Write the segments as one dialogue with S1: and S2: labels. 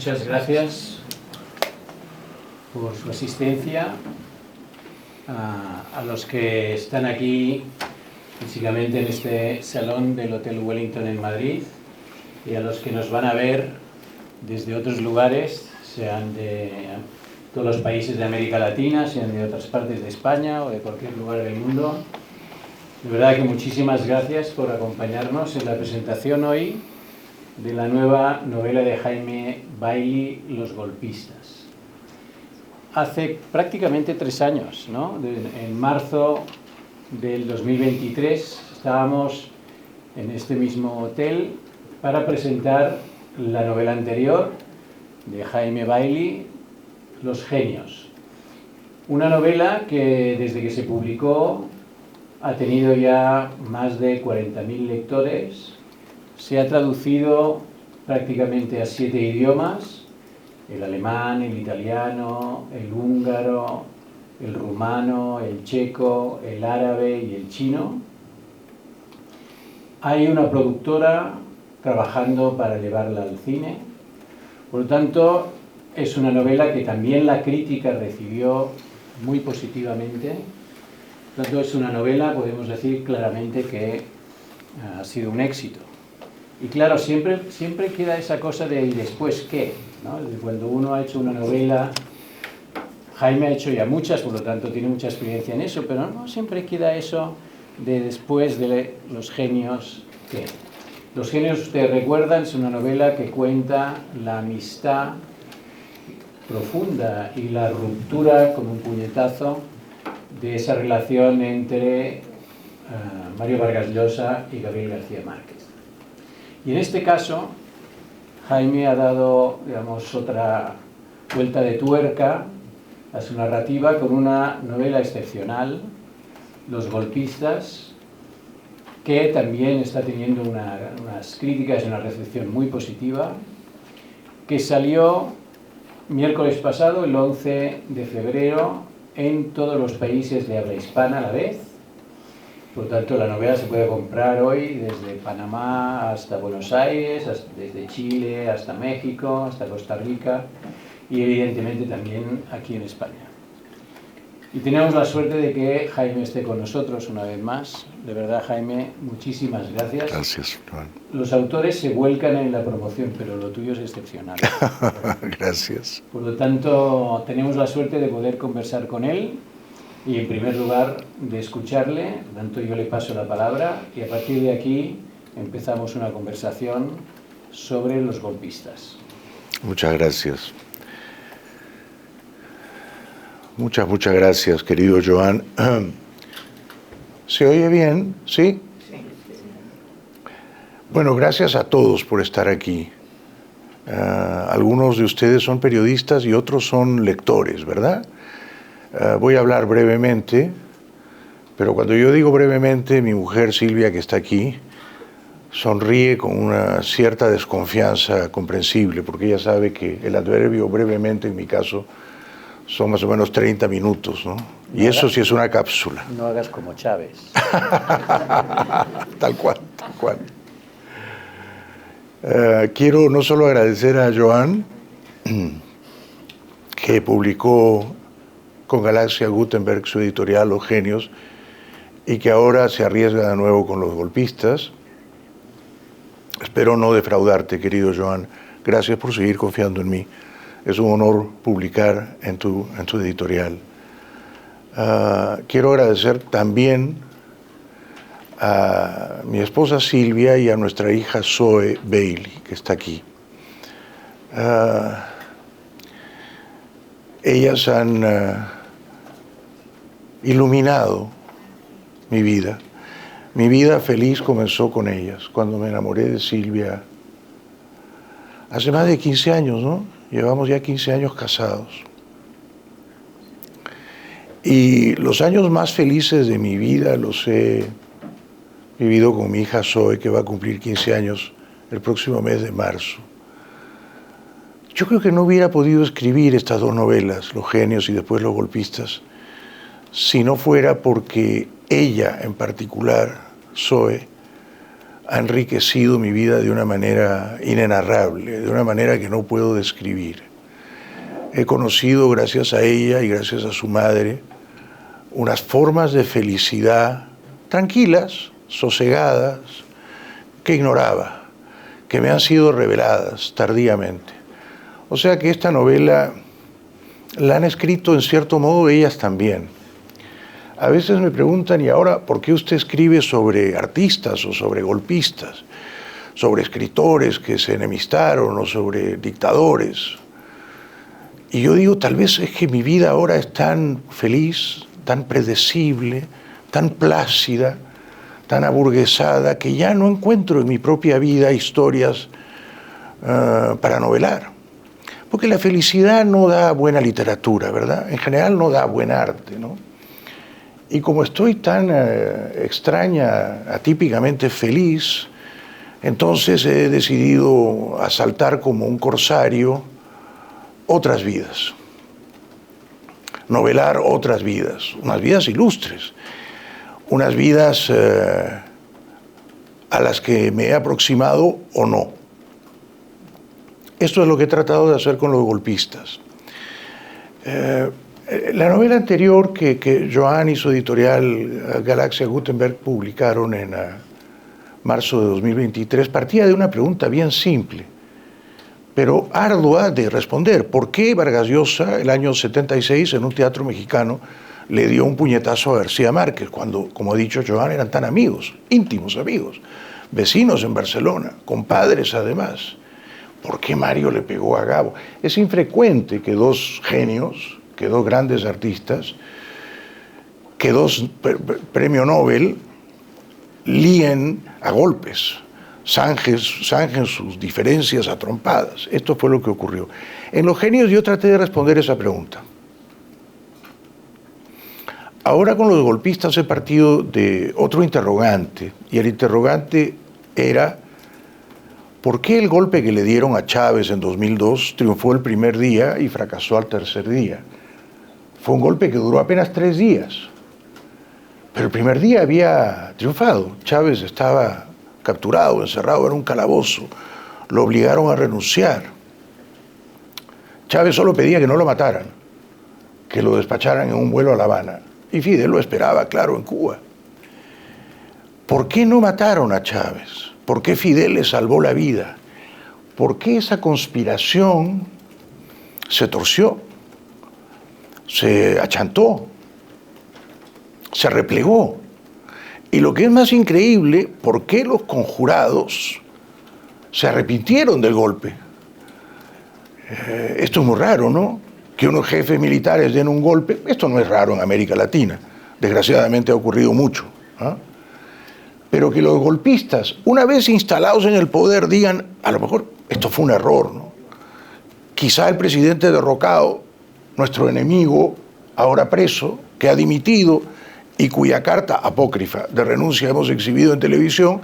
S1: Muchas gracias por su asistencia, a los que están aquí físicamente en este salón del Hotel Wellington en Madrid y a los que nos van a ver desde otros lugares, sean de todos los países de América Latina, sean de otras partes de España o de cualquier lugar del mundo. De verdad que muchísimas gracias por acompañarnos en la presentación hoy de la nueva novela de Jaime Bailey, Los golpistas. Hace prácticamente 3 años, ¿no? En marzo del 2023 estábamos en este mismo hotel para presentar la novela anterior de Jaime Bailey, Los genios. Una novela que desde que se publicó ha tenido ya más de 40.000 lectores, se ha traducido prácticamente a 7 idiomas, el alemán, el italiano, el húngaro, el rumano, el checo, el árabe y el chino. Hay una productora trabajando para llevarla al cine. Por lo tanto, es una novela que también la crítica recibió muy positivamente. Por lo tanto, es una novela, podemos decir claramente que ha sido un éxito. Y claro, siempre queda esa cosa de ¿y después qué? ¿No? Cuando uno ha hecho una novela, Jaime ha hecho ya muchas, por lo tanto tiene mucha experiencia en eso, pero no siempre queda eso de después de Los genios, ¿qué? Los genios, ustedes recuerdan, es una novela que cuenta la amistad profunda y la ruptura con un puñetazo de esa relación entre Mario Vargas Llosa y Gabriel García Márquez. Y en este caso, Jaime ha dado, digamos, otra vuelta de tuerca a su narrativa con una novela excepcional, Los golpistas, que también está teniendo unas críticas y una recepción muy positiva, que salió miércoles pasado, el 11 de febrero, en todos los países de habla hispana a la vez. Por tanto, la novela se puede comprar hoy desde Panamá hasta Buenos Aires, desde Chile hasta México, hasta Costa Rica y evidentemente también aquí en España. Y tenemos la suerte de que Jaime esté con nosotros una vez más. De verdad, Jaime, muchísimas gracias.
S2: Gracias, Juan.
S1: Los autores se vuelcan en la promoción, pero lo tuyo es excepcional.
S2: Gracias.
S1: Por lo tanto, tenemos la suerte de poder conversar con él y, en primer lugar, de escucharle. Por tanto, yo le paso la palabra y a partir de aquí empezamos una conversación sobre Los golpistas.
S2: Muchas gracias. Muchas gracias, querido Joan. ¿Se oye bien? ¿Sí? Sí. Bueno, gracias a todos por estar aquí. Algunos de ustedes son periodistas y otros son lectores, ¿verdad? Voy a hablar brevemente, pero cuando yo digo brevemente, mi mujer Silvia, que está aquí, sonríe con una cierta desconfianza comprensible, porque ella sabe que el adverbio brevemente, en mi caso, son más o menos 30 minutos, ¿no? Y eso sí es una cápsula.
S1: No hagas como Chávez.
S2: Tal cual, tal cual. Quiero no solo agradecer a Joan, que publicó con Galaxia Gutenberg su editorial Los genios, y que ahora se arriesga de nuevo con Los golpistas. Espero no defraudarte, querido Joan. Gracias por seguir confiando en mí. Es un honor publicar en tu editorial. Quiero agradecer también a mi esposa Silvia y a nuestra hija Zoe Bailey, que está aquí. Ellas han iluminado mi vida. Mi vida feliz comenzó con ellas, cuando me enamoré de Silvia hace más de 15 años, ¿no? Llevamos ya 15 años casados. Y los años más felices de mi vida los he vivido con mi hija Zoe, que va a cumplir 15 años el próximo mes de marzo. Yo creo que no hubiera podido escribir estas 2 novelas, Los genios y después Los golpistas, si no fuera porque ella en particular, Zoe, ha enriquecido mi vida de una manera inenarrable, de una manera que no puedo describir. He conocido, gracias a ella y gracias a su madre, unas formas de felicidad tranquilas, sosegadas, que ignoraba, que me han sido reveladas tardíamente. O sea que esta novela la han escrito en cierto modo ellas también. A veces me preguntan, ¿y ahora por qué usted escribe sobre artistas o sobre golpistas, sobre escritores que se enemistaron o sobre dictadores? Y yo digo, tal vez es que mi vida ahora es tan feliz, tan predecible, tan plácida, tan aburguesada, que ya no encuentro en mi propia vida historias para novelar. Porque la felicidad no da buena literatura, ¿verdad? En general no da buen arte, ¿no? Y como estoy tan extraña, atípicamente feliz, entonces he decidido asaltar como un corsario otras vidas, novelar otras vidas, unas vidas ilustres, unas vidas a las que me he aproximado o no. Esto es lo que he tratado de hacer con los golpistas. La novela anterior que Joan y su editorial Galaxia Gutenberg publicaron en marzo de 2023 partía de una pregunta bien simple, pero ardua de responder. ¿Por qué Vargas Llosa, el año 76, en un teatro mexicano, le dio un puñetazo a García Márquez, cuando, como ha dicho Joan, eran tan amigos, íntimos amigos, vecinos en Barcelona, compadres además? ¿Por qué Mario le pegó a Gabo? Es infrecuente que dos genios, que dos grandes artistas, que dos premio Nobel líen a golpes, zanjen sus diferencias a trompadas. Esto fue lo que ocurrió. En Los Genios yo traté de responder esa pregunta. Ahora con los golpistas he partido de otro interrogante, y el interrogante era: ¿por qué el golpe que le dieron a Chávez en 2002 triunfó el primer día y fracasó al tercer día? Fue un golpe que duró apenas 3 días, pero el primer día había triunfado. Chávez estaba capturado, encerrado en un calabozo, lo obligaron a renunciar. Chávez solo pedía que no lo mataran, que lo despacharan en un vuelo a La Habana, y Fidel lo esperaba, claro, en Cuba. ¿Por qué no mataron a Chávez? ¿Por qué Fidel le salvó la vida? ¿Por qué esa conspiración se torció, se achantó, se replegó? Y lo que es más increíble, ¿por qué los conjurados se arrepintieron del golpe? Esto es muy raro, ¿no? Que unos jefes militares den un golpe. Esto no es raro en América Latina. Desgraciadamente ha ocurrido mucho, ¿ah? Pero que los golpistas, una vez instalados en el poder, digan, a lo mejor esto fue un error, ¿no? Quizá el presidente derrocado, nuestro enemigo, ahora preso, que ha dimitido y cuya carta apócrifa de renuncia hemos exhibido en televisión,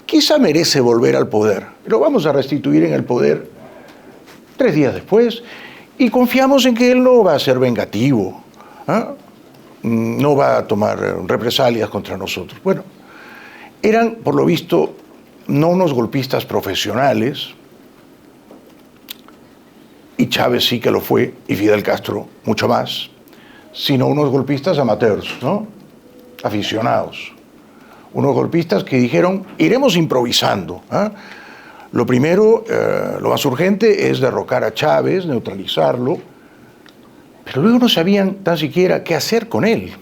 S2: quizá merece volver al poder. Lo vamos a restituir en el poder 3 días después y confiamos en que él no va a ser vengativo, ¿ah? No va a tomar represalias contra nosotros. Bueno, eran, por lo visto, no unos golpistas profesionales, y Chávez sí que lo fue, y Fidel Castro mucho más, sino unos golpistas amateurs, ¿no? Aficionados. Unos golpistas que dijeron, iremos improvisando, ¿ah? Lo primero, lo más urgente es derrocar a Chávez, neutralizarlo, pero luego no sabían tan siquiera qué hacer con él.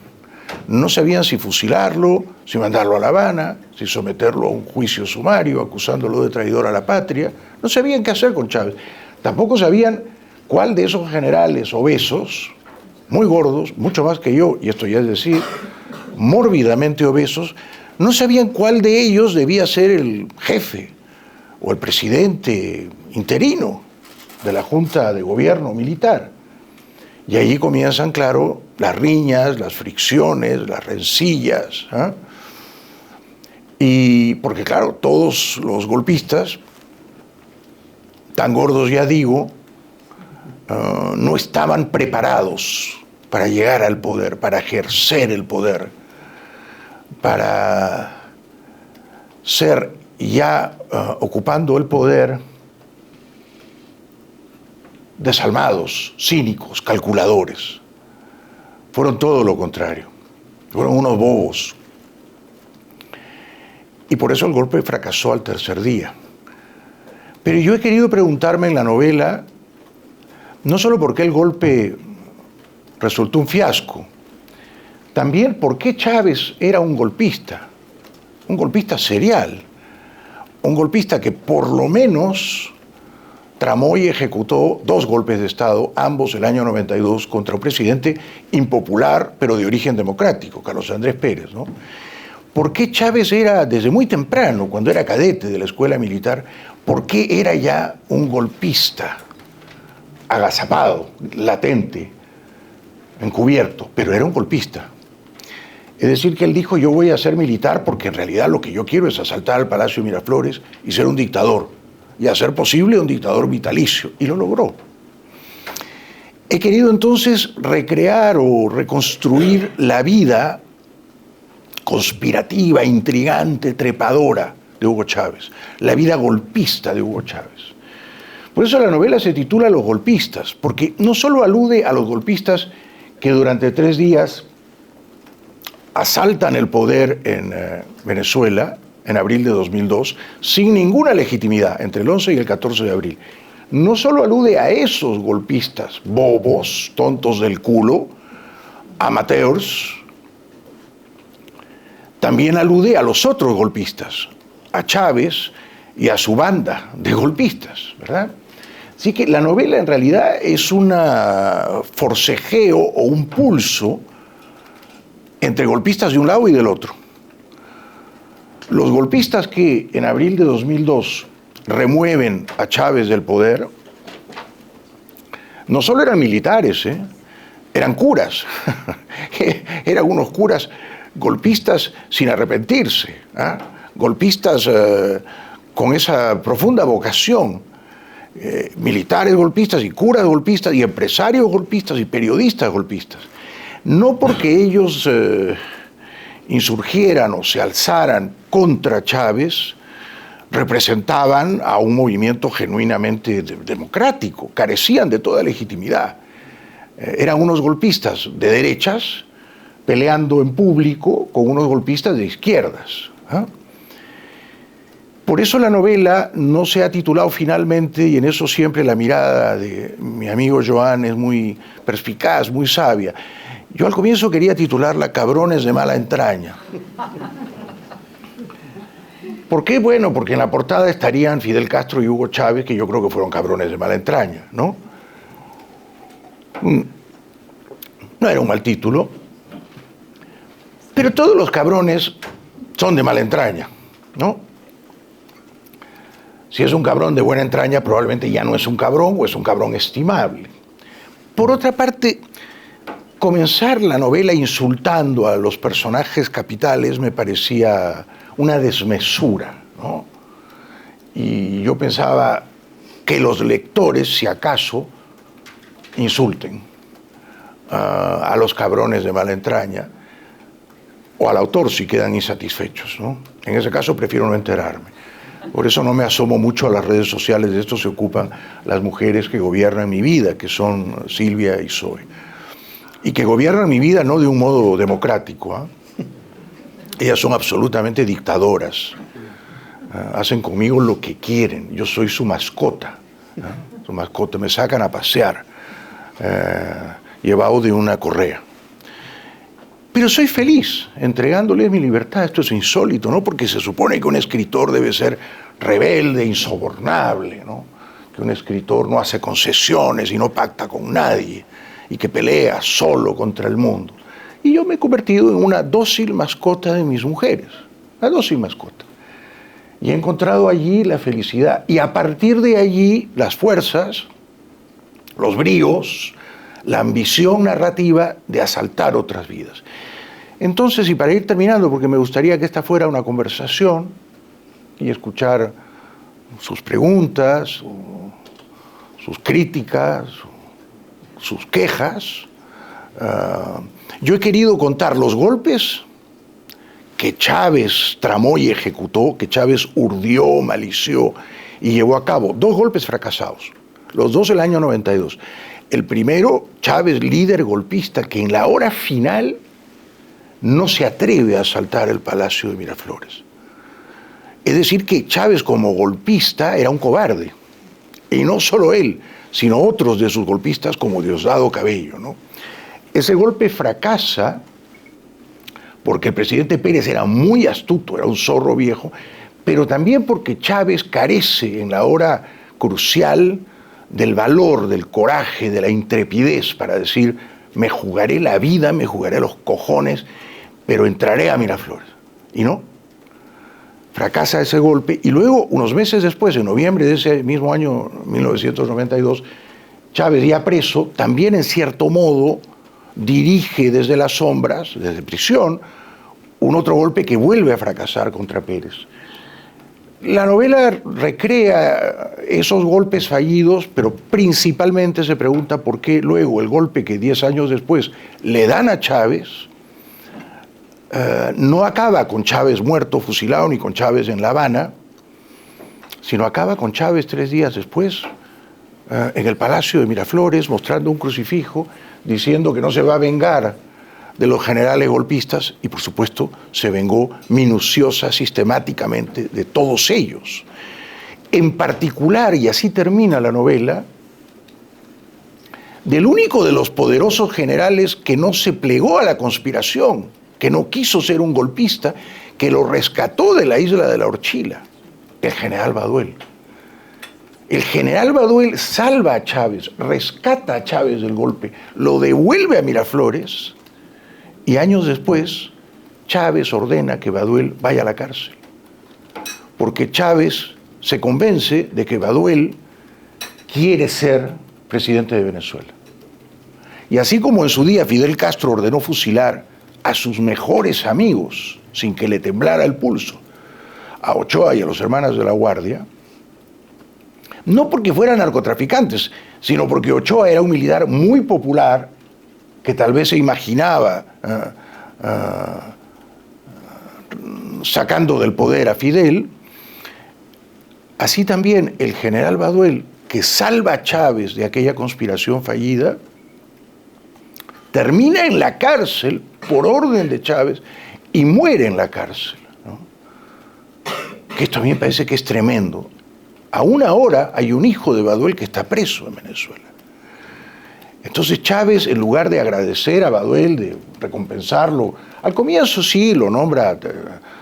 S2: No sabían si fusilarlo, si mandarlo a La Habana, si someterlo a un juicio sumario acusándolo de traidor a la patria. No sabían qué hacer con Chávez. Tampoco sabían cuál de esos generales obesos, muy gordos, mucho más que yo, y esto ya es decir, mórbidamente obesos, no sabían cuál de ellos debía ser el jefe o el presidente interino de la Junta de Gobierno militar. Y allí comienzan, claro, las riñas, las fricciones, las rencillas, ¿eh? Y porque, claro, todos los golpistas, tan gordos ya digo, no estaban preparados para llegar al poder, para ejercer el poder, para ser ya ocupando el poder, desalmados, cínicos, calculadores. Fueron todo lo contrario. Fueron unos bobos. Y por eso el golpe fracasó al tercer día. Pero yo he querido preguntarme en la novela, no solo por qué el golpe resultó un fiasco, también por qué Chávez era un golpista serial, un golpista que por lo menos tramó y ejecutó 2 golpes de Estado, ambos el año 92, contra un presidente impopular, pero de origen democrático, Carlos Andrés Pérez, ¿no? ¿Por qué Chávez era, desde muy temprano, cuando era cadete de la escuela militar, por qué era ya un golpista agazapado, latente, encubierto, pero era un golpista? Es decir, que él dijo, yo voy a ser militar porque en realidad lo que yo quiero es asaltar al Palacio de Miraflores y ser un dictador, y hacer posible un dictador vitalicio, y lo logró. He querido entonces recrear o reconstruir la vida conspirativa, intrigante, trepadora de Hugo Chávez, la vida golpista de Hugo Chávez. Por eso la novela se titula Los golpistas, porque no solo alude a los golpistas que durante 3 días asaltan el poder en Venezuela, en abril de 2002, sin ninguna legitimidad, entre el 11 y el 14 de abril. No solo alude a esos golpistas bobos, tontos del culo, amateurs, también alude a los otros golpistas, a Chávez y a su banda de golpistas, ¿verdad? Así que la novela en realidad es un forcejeo o un pulso entre golpistas de un lado y del otro. Los golpistas que en abril de 2002 remueven a Chávez del poder no solo eran militares, eran curas, eran unos curas golpistas sin arrepentirse, golpistas con esa profunda vocación, militares golpistas y curas golpistas y empresarios golpistas y periodistas golpistas. No porque ellos insurgieran o se alzaran contra Chávez, representaban a un movimiento genuinamente democrático, carecían de toda legitimidad. Eran unos golpistas de derechas peleando en público con unos golpistas de izquierdas. Por eso la novela no se ha titulado finalmente, y en eso siempre la mirada de mi amigo Joan es muy perspicaz, muy sabia. Yo al comienzo quería titularla Cabrones de mala entraña. ¿Por qué? Bueno, porque en la portada estarían Fidel Castro y Hugo Chávez, que yo creo que fueron cabrones de mala entraña, ¿no? No era un mal título, pero todos los cabrones son de mala entraña, ¿no? Si es un cabrón de buena entraña, probablemente ya no es un cabrón o es un cabrón estimable. Por otra parte, comenzar la novela insultando a los personajes capitales me parecía una desmesura, ¿no? Y yo pensaba que los lectores, si acaso, insulten a los cabrones de mala entraña, o al autor si quedan insatisfechos, ¿no? En ese caso prefiero no enterarme. Por eso no me asomo mucho a las redes sociales, de esto se ocupan las mujeres que gobiernan mi vida, que son Silvia y Zoe. Y que gobiernan mi vida no de un modo democrático, Ellas son absolutamente dictadoras. Hacen conmigo lo que quieren. Yo soy su mascota. Su mascota. Me sacan a pasear, llevado de una correa. Pero soy feliz entregándoles mi libertad. Esto es insólito, ¿no? Porque se supone que un escritor debe ser rebelde, insobornable, ¿no? Que un escritor no hace concesiones y no pacta con nadie y que pelea solo contra el mundo. Y yo me he convertido en una dócil mascota de mis mujeres, una dócil mascota. Y he encontrado allí la felicidad. Y a partir de allí, las fuerzas, los bríos, la ambición narrativa de asaltar otras vidas. Entonces, y para ir terminando, porque me gustaría que esta fuera una conversación y escuchar sus preguntas, sus críticas, sus quejas, yo he querido contar los golpes que Chávez tramó y ejecutó, que Chávez urdió, malició y llevó a cabo 2 golpes fracasados, los 2 el año 92. El primero, Chávez, líder golpista, que en la hora final no se atreve a asaltar el Palacio de Miraflores. Es decir, que Chávez como golpista era un cobarde. Y no solo él, sino otros de sus golpistas como Diosdado Cabello, ¿no? Ese golpe fracasa porque el presidente Pérez era muy astuto, era un zorro viejo, pero también porque Chávez carece en la hora crucial del valor, del coraje, de la intrepidez para decir, me jugaré la vida, me jugaré los cojones, pero entraré a Miraflores. Y no, fracasa ese golpe y luego, unos meses después, en noviembre de ese mismo año 1992, Chávez, ya preso, también en cierto modo dirige desde las sombras, desde prisión, un otro golpe que vuelve a fracasar contra Pérez. La novela recrea esos golpes fallidos, pero principalmente se pregunta por qué luego el golpe que 10 años después le dan a Chávez no acaba con Chávez muerto, fusilado, ni con Chávez en La Habana, sino acaba con Chávez 3 días después en el Palacio de Miraflores, mostrando un crucifijo, diciendo que no se va a vengar de los generales golpistas, y por supuesto se vengó minuciosa, sistemáticamente de todos ellos. En particular, y así termina la novela, del único de los poderosos generales que no se plegó a la conspiración, que no quiso ser un golpista, que lo rescató de la isla de la Orchila, el general Baduel. El general Baduel salva a Chávez, rescata a Chávez del golpe, lo devuelve a Miraflores, y años después Chávez ordena que Baduel vaya a la cárcel, porque Chávez se convence de que Baduel quiere ser presidente de Venezuela. Y así como en su día Fidel Castro ordenó fusilar a sus mejores amigos sin que le temblara el pulso, a Ochoa y a los hermanos de la Guardia, no porque fueran narcotraficantes, sino porque Ochoa era un militar muy popular que tal vez se imaginaba sacando del poder a Fidel. Así también el general Baduel, que salva a Chávez de aquella conspiración fallida, termina en la cárcel por orden de Chávez y muere en la cárcel, ¿no? Que esto a mí me parece que es tremendo. Aún ahora hay un hijo de Baduel que está preso en Venezuela. Entonces Chávez, en lugar de agradecer a Baduel, de recompensarlo, al comienzo sí lo nombra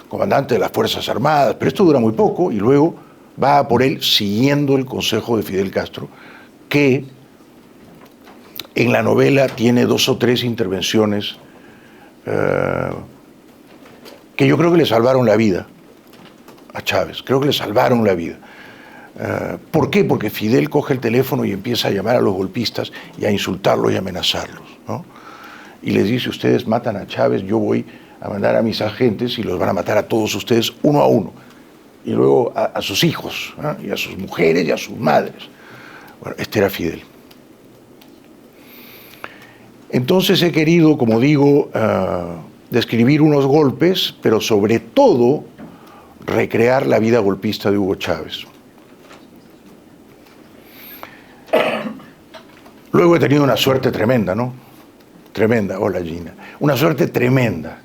S2: comandante de las Fuerzas Armadas, pero esto dura muy poco y luego va a por él siguiendo el consejo de Fidel Castro, que en la novela tiene 2 o 3 intervenciones que yo creo que le salvaron la vida a Chávez, creo que le salvaron la vida. ¿Por qué? Porque Fidel coge el teléfono y empieza a llamar a los golpistas y a insultarlos y amenazarlos, ¿no? Y les dice, ustedes matan a Chávez, yo voy a mandar a mis agentes y los van a matar a todos ustedes uno a uno. Y luego a sus hijos, ¿no? Y a sus mujeres y a sus madres. Bueno, este era Fidel. Entonces he querido, como digo, describir unos golpes, pero sobre todo recrear la vida golpista de Hugo Chávez. Luego he tenido una suerte tremenda, ¿no? Tremenda, hola Gina. Una suerte tremenda,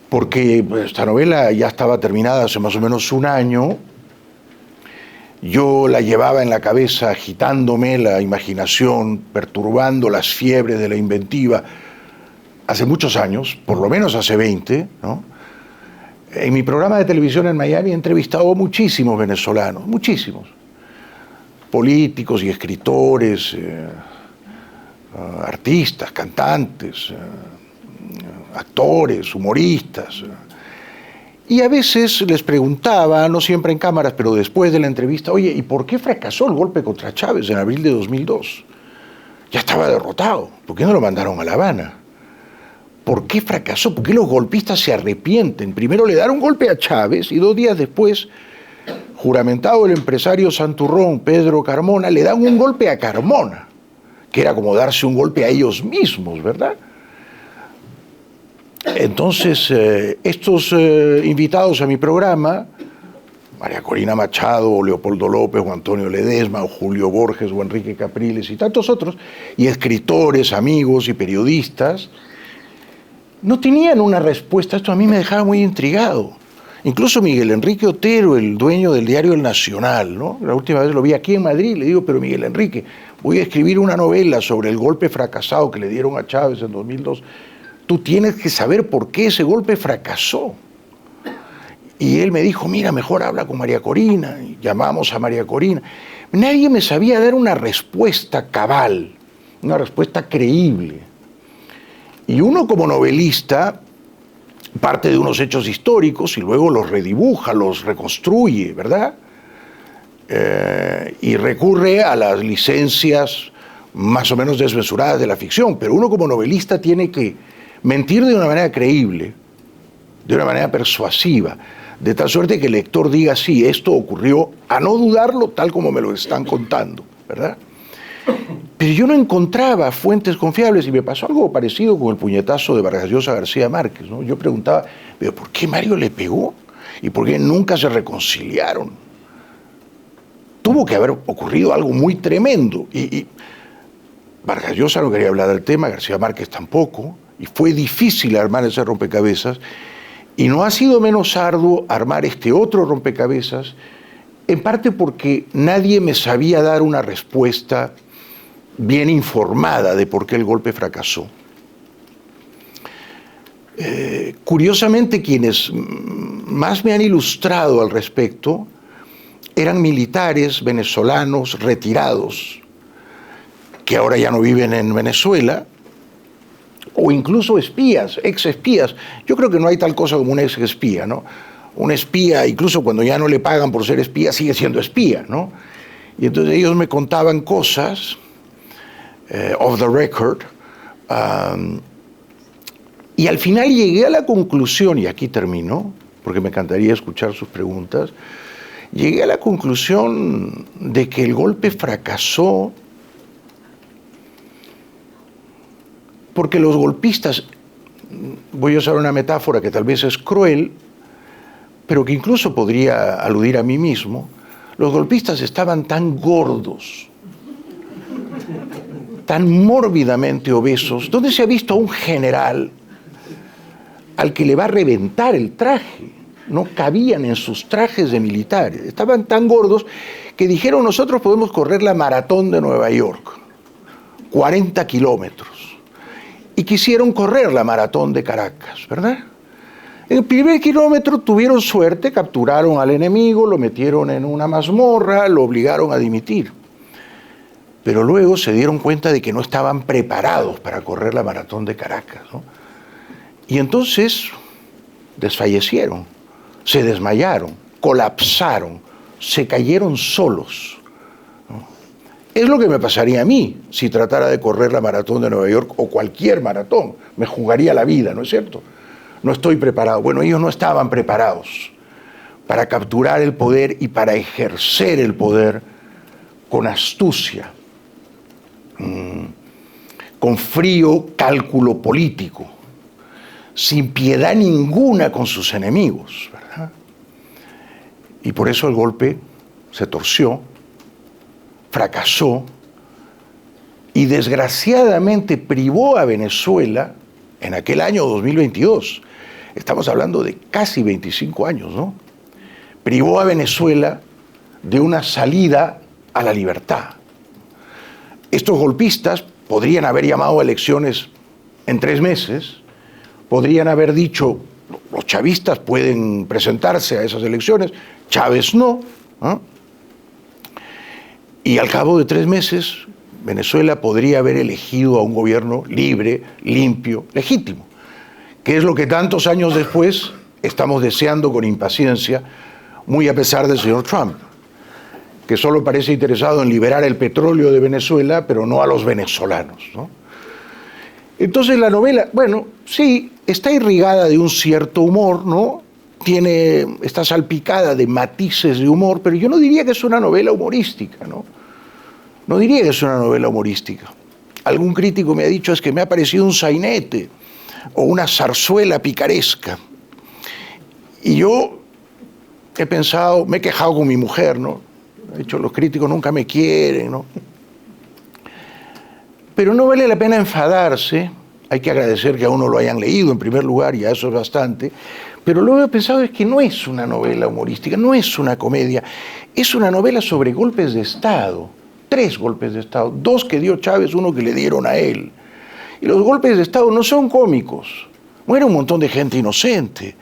S2: porque esta novela ya estaba terminada hace más o menos un año. Yo la llevaba en la cabeza, agitándome la imaginación, perturbando las fiebres de la inventiva, hace muchos años, por lo menos hace 20, ¿no? En mi programa de televisión en Miami he entrevistado a muchísimos venezolanos, muchísimos. Políticos y escritores, artistas, cantantes, actores, humoristas. Y a veces les preguntaba, no siempre en cámaras, pero después de la entrevista, oye, ¿y por qué fracasó el golpe contra Chávez en abril de 2002? Ya estaba derrotado, ¿por qué no lo mandaron a La Habana? ¿Por qué fracasó? ¿Por qué los golpistas se arrepienten? Primero le dan un golpe a Chávez y 2 días después, juramentado el empresario santurrón Pedro Carmona, le dan un golpe a Carmona, que era como darse un golpe a ellos mismos, ¿verdad? Entonces, estos invitados a mi programa, María Corina Machado, o Leopoldo López, o Antonio Ledesma, o Julio Borges, o Enrique Capriles, y tantos otros, y escritores, amigos y periodistas, no tenían una respuesta. Esto a mí me dejaba muy intrigado. Incluso Miguel Enrique Otero, el dueño del diario El Nacional, ¿no? La última vez lo vi aquí en Madrid, le digo, pero Miguel Enrique, voy a escribir una novela sobre el golpe fracasado que le dieron a Chávez en 2002. Tú tienes que saber por qué ese golpe fracasó. Y él me dijo, mira, mejor habla con María Corina. Y llamamos a María Corina. Nadie me sabía dar una respuesta cabal, una respuesta creíble. Y uno como novelista parte de unos hechos históricos y luego los redibuja, los reconstruye, ¿verdad? Y recurre a las licencias más o menos desmesuradas de la ficción. Pero uno como novelista tiene que mentir de una manera creíble, de una manera persuasiva, de tal suerte que el lector diga, sí, esto ocurrió, a no dudarlo tal como me lo están contando, ¿verdad? Pero yo no encontraba fuentes confiables y me pasó algo parecido con el puñetazo de Vargas Llosa a García Márquez, ¿no? Yo preguntaba, ¿pero por qué Mario le pegó? ¿Y por qué nunca se reconciliaron? Tuvo que haber ocurrido algo muy tremendo. Y Vargas Llosa no quería hablar del tema, García Márquez tampoco, y fue difícil armar ese rompecabezas. Y no ha sido menos arduo armar este otro rompecabezas, en parte porque nadie me sabía dar una respuesta bien informada de por qué el golpe fracasó. Curiosamente, quienes más me han ilustrado al respecto eran militares venezolanos retirados, que ahora ya no viven en Venezuela, o incluso espías, ex-espías. Yo creo que no hay tal cosa como un ex-espía, ¿no? Un espía, incluso cuando ya no le pagan por ser espía, sigue siendo espía, ¿no? Y entonces ellos me contaban cosas, off the record, y al final llegué a la conclusión, y aquí termino, porque me encantaría escuchar sus preguntas, llegué a la conclusión de que el golpe fracasó porque los golpistas, voy a usar una metáfora que tal vez es cruel, pero que incluso podría aludir a mí mismo, los golpistas estaban tan gordos, tan mórbidamente obesos. ¿Dónde se ha visto a un general al que le va a reventar el traje? No cabían en sus trajes de militares. Estaban tan gordos que dijeron, nosotros podemos correr la maratón de Nueva York, 40 kilómetros. Y quisieron correr la maratón de Caracas, ¿verdad? En el primer kilómetro tuvieron suerte, capturaron al enemigo, lo metieron en una mazmorra, lo obligaron a dimitir. Pero luego se dieron cuenta de que no estaban preparados para correr la maratón de Caracas, ¿no? Y entonces desfallecieron, se desmayaron, colapsaron, se cayeron solos. Es lo que me pasaría a mí si tratara de correr la maratón de Nueva York o cualquier maratón. Me jugaría la vida, ¿no es cierto? No estoy preparado. Bueno, ellos no estaban preparados para capturar el poder y para ejercer el poder con astucia, con frío cálculo político, sin piedad ninguna con sus enemigos, ¿verdad? Y por eso el golpe se torció, fracasó y desgraciadamente privó a Venezuela en aquel año 2022, estamos hablando de casi 25 años, ¿no? Privó a Venezuela de una salida a la libertad. Estos golpistas podrían haber llamado a elecciones en 3 meses, podrían haber dicho, los chavistas pueden presentarse a esas elecciones, Chávez no, ¿eh? Y al cabo de 3 meses, Venezuela podría haber elegido a un gobierno libre, limpio, legítimo, que es lo que tantos años después estamos deseando con impaciencia, muy a pesar del señor Trump, que solo parece interesado en liberar el petróleo de Venezuela, pero no a los venezolanos, ¿no? Entonces la novela, bueno, sí, está irrigada de un cierto humor, ¿no? Está salpicada de matices de humor, pero yo no diría que es una novela humorística, ¿no? No diría que es una novela humorística. Algún crítico me ha dicho, es que me ha parecido un sainete, o una zarzuela picaresca. Y yo he pensado, me he quejado con mi mujer, ¿no? He dicho, los críticos nunca me quieren, ¿no? Pero no vale la pena enfadarse. Hay que agradecer que a uno lo hayan leído en primer lugar, y a eso es bastante. Pero luego he pensado es que no es una novela humorística, no es una comedia, es una novela sobre golpes de Estado. 3 golpes de Estado, 2 que dio Chávez, 1 que le dieron a él. Y los golpes de Estado no son cómicos, muere un montón de gente inocente.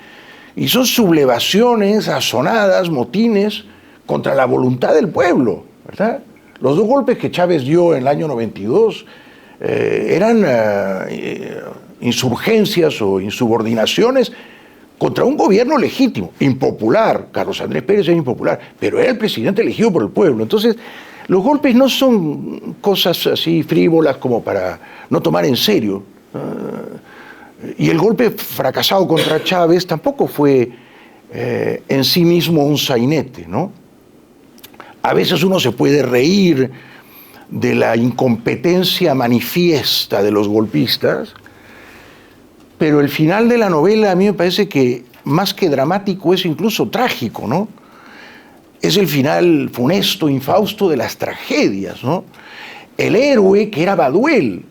S2: Y son sublevaciones razonadas, motines contra la voluntad del pueblo, ¿verdad? Los 2 golpes que Chávez dio en el año 92 eran insurgencias o insubordinaciones contra un gobierno legítimo, impopular. Carlos Andrés Pérez era impopular, pero era el presidente elegido por el pueblo. Entonces, los golpes no son cosas así frívolas como para no tomar en serio. Y el golpe fracasado contra Chávez tampoco fue en sí mismo un sainete, ¿no? A veces uno se puede reír de la incompetencia manifiesta de los golpistas, pero el final de la novela a mí me parece que más que dramático es incluso trágico, ¿no? Es el final funesto, infausto de las tragedias, ¿no? El héroe que era Baduel,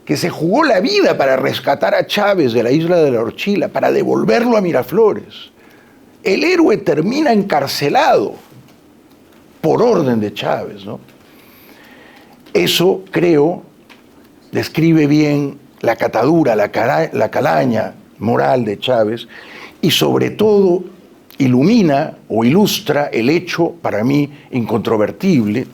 S2: que se jugó la vida para rescatar a Chávez de la isla de la Orchila, para devolverlo a Miraflores. El héroe termina encarcelado por orden de Chávez, ¿no? Eso, creo, describe bien la catadura, la calaña moral de Chávez y sobre todo ilumina o ilustra el hecho, para mí, incontrovertible,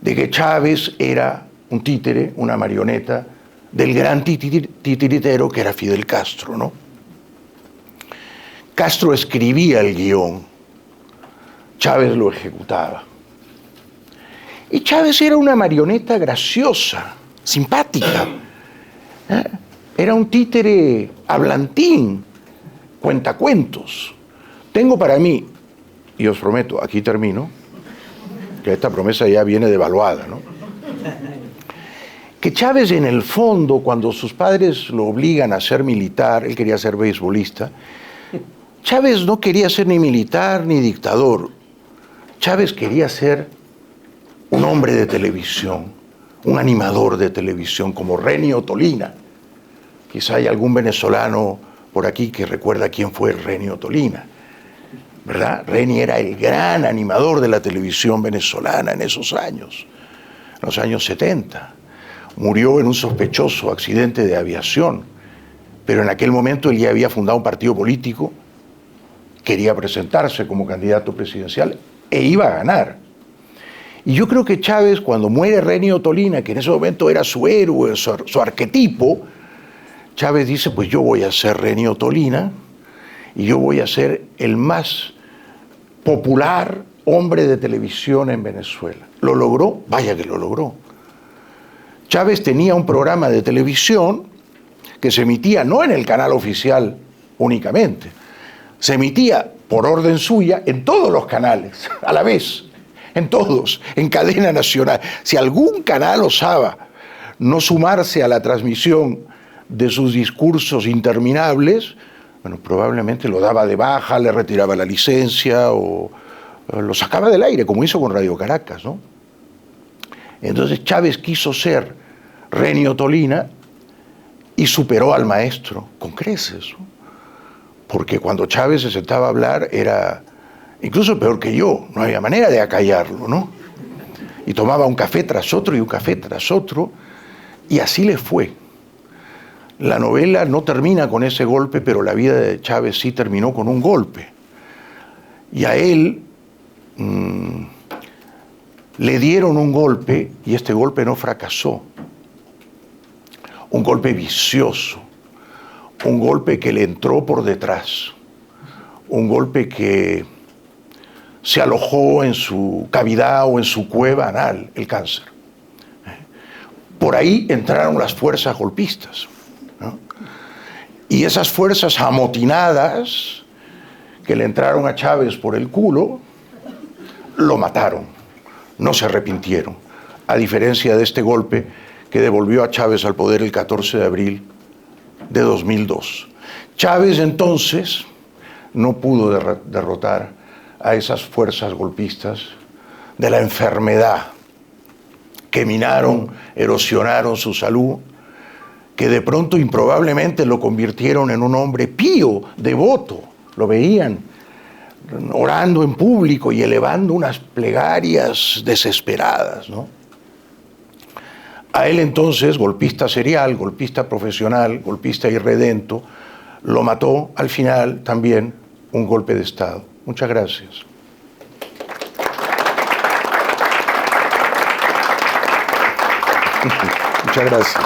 S2: de que Chávez era un títere, una marioneta, del gran titiritero que era Fidel Castro, ¿no? Castro escribía el guión, Chávez lo ejecutaba. Y Chávez era una marioneta graciosa, simpática. Era un títere hablantín, cuentacuentos. Tengo para mí, y os prometo, aquí termino, que esta promesa ya viene devaluada, ¿no? Que Chávez en el fondo, cuando sus padres lo obligan a ser militar, él quería ser beisbolista, Chávez no quería ser ni militar ni dictador. Chávez quería ser un hombre de televisión, un animador de televisión como Renio Tolina. Quizá hay algún venezolano por aquí que recuerda quién fue Renio Tolina, ¿verdad? Reni era el gran animador de la televisión venezolana en esos años, en los años 70. Murió en un sospechoso accidente de aviación, pero en aquel momento él ya había fundado un partido político, quería presentarse como candidato presidencial e iba a ganar. Y yo creo que Chávez, cuando muere Renio Tolina, que en ese momento era su héroe, su arquetipo, Chávez dice, pues yo voy a ser Renio Tolina y yo voy a ser el más popular hombre de televisión en Venezuela. ¿Lo logró? Vaya que lo logró. Chávez tenía un programa de televisión que se emitía no en el canal oficial únicamente, se emitía por orden suya en todos los canales, a la vez, en todos, en cadena nacional. Si algún canal osaba no sumarse a la transmisión de sus discursos interminables, bueno, probablemente lo daba de baja, le retiraba la licencia o lo sacaba del aire, como hizo con Radio Caracas, ¿no? Entonces Chávez quiso ser Renio Tolina y superó al maestro con creces, ¿no? Porque cuando Chávez se sentaba a hablar era incluso peor que yo, no había manera de acallarlo, ¿no? Y tomaba un café tras otro y un café tras otro, y así le fue. La novela no termina con ese golpe, pero la vida de Chávez sí terminó con un golpe. Y a él le dieron un golpe, y este golpe no fracasó. Un golpe vicioso, un golpe que le entró por detrás, un golpe que se alojó en su cavidad o en su cueva anal, el cáncer. Por ahí entraron las fuerzas golpistas, ¿no? Y esas fuerzas amotinadas que le entraron a Chávez por el culo, lo mataron, no se arrepintieron, a diferencia de este golpe que devolvió a Chávez al poder el 14 de abril de 2002. Chávez entonces no pudo derrotar a esas fuerzas golpistas de la enfermedad que minaron, erosionaron su salud, que de pronto improbablemente lo convirtieron en un hombre pío, devoto. Lo veían orando en público y elevando unas plegarias desesperadas, ¿no? A él entonces, golpista serial, golpista profesional, golpista irredento, lo mató al final también un golpe de Estado. Muchas gracias. Muchas gracias.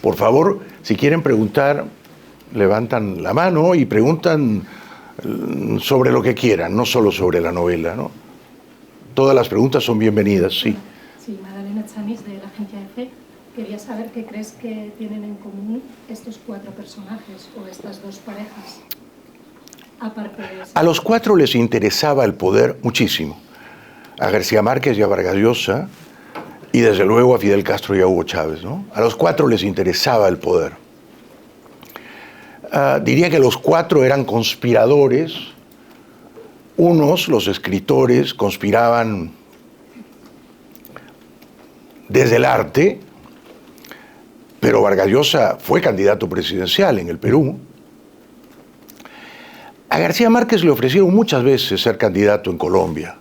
S2: Por favor, si quieren preguntar, levantan la mano y preguntan sobre lo que quieran, no solo sobre la novela, ¿no? Todas las preguntas son bienvenidas, sí.
S3: Sí, Madalena Chanis, de la agencia EFE. Quería saber qué crees que tienen en común estos 4 personajes o estas 2 parejas, aparte de eso.
S2: A los 4 les interesaba el poder muchísimo. A García Márquez y a Vargas Llosa, y desde luego a Fidel Castro y a Hugo Chávez, ¿no? A los 4 les interesaba el poder. Diría que los 4 eran conspiradores. Unos, los escritores, conspiraban desde el arte, pero Vargas Llosa fue candidato presidencial en el Perú. A García Márquez le ofrecieron muchas veces ser candidato en Colombia,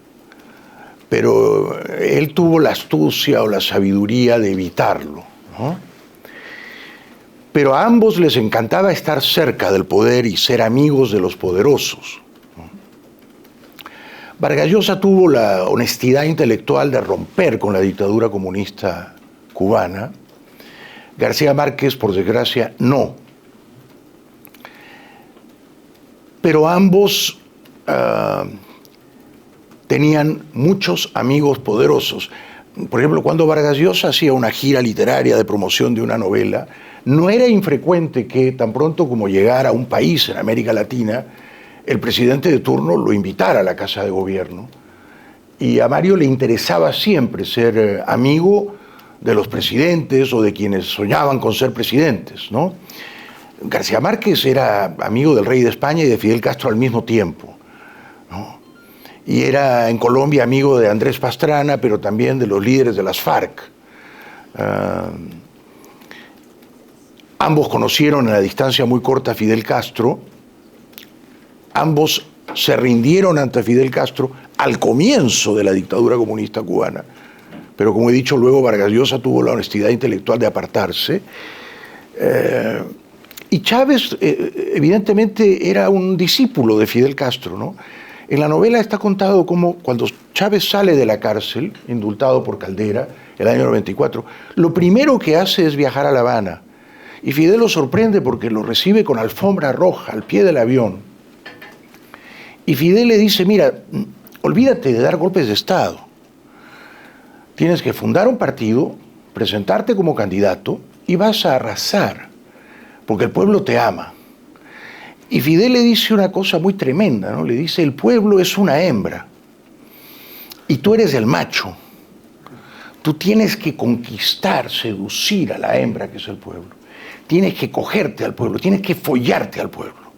S2: pero él tuvo la astucia o la sabiduría de evitarlo, ¿no? Pero a ambos les encantaba estar cerca del poder y ser amigos de los poderosos. Vargas Llosa tuvo la honestidad intelectual de romper con la dictadura comunista cubana. García Márquez, por desgracia, no. Pero ambos tenían muchos amigos poderosos. Por ejemplo, cuando Vargas Llosa hacía una gira literaria de promoción de una novela, no era infrecuente que tan pronto como llegara a un país en América Latina, el presidente de turno lo invitara a la Casa de Gobierno. Y a Mario le interesaba siempre ser amigo de los presidentes o de quienes soñaban con ser presidentes, ¿no? García Márquez era amigo del rey de España y de Fidel Castro al mismo tiempo, ¿no? Y era en Colombia amigo de Andrés Pastrana, pero también de los líderes de las FARC. Ambos conocieron en la distancia muy corta a Fidel Castro. Ambos se rindieron ante Fidel Castro al comienzo de la dictadura comunista cubana. Pero como he dicho, luego Vargas Llosa tuvo la honestidad intelectual de apartarse. Y Chávez, evidentemente, era un discípulo de Fidel Castro, ¿no? En la novela está contado cómo cuando Chávez sale de la cárcel, indultado por Caldera, el año 94, lo primero que hace es viajar a La Habana. Y Fidel lo sorprende porque lo recibe con alfombra roja al pie del avión. Y Fidel le dice, mira, olvídate de dar golpes de Estado. Tienes que fundar un partido, presentarte como candidato y vas a arrasar, porque el pueblo te ama. Y Fidel le dice una cosa muy tremenda, ¿no? Le dice, el pueblo es una hembra y tú eres el macho. Tú tienes que conquistar, seducir a la hembra que es el pueblo. Tienes que cogerte al pueblo, tienes que follarte al pueblo,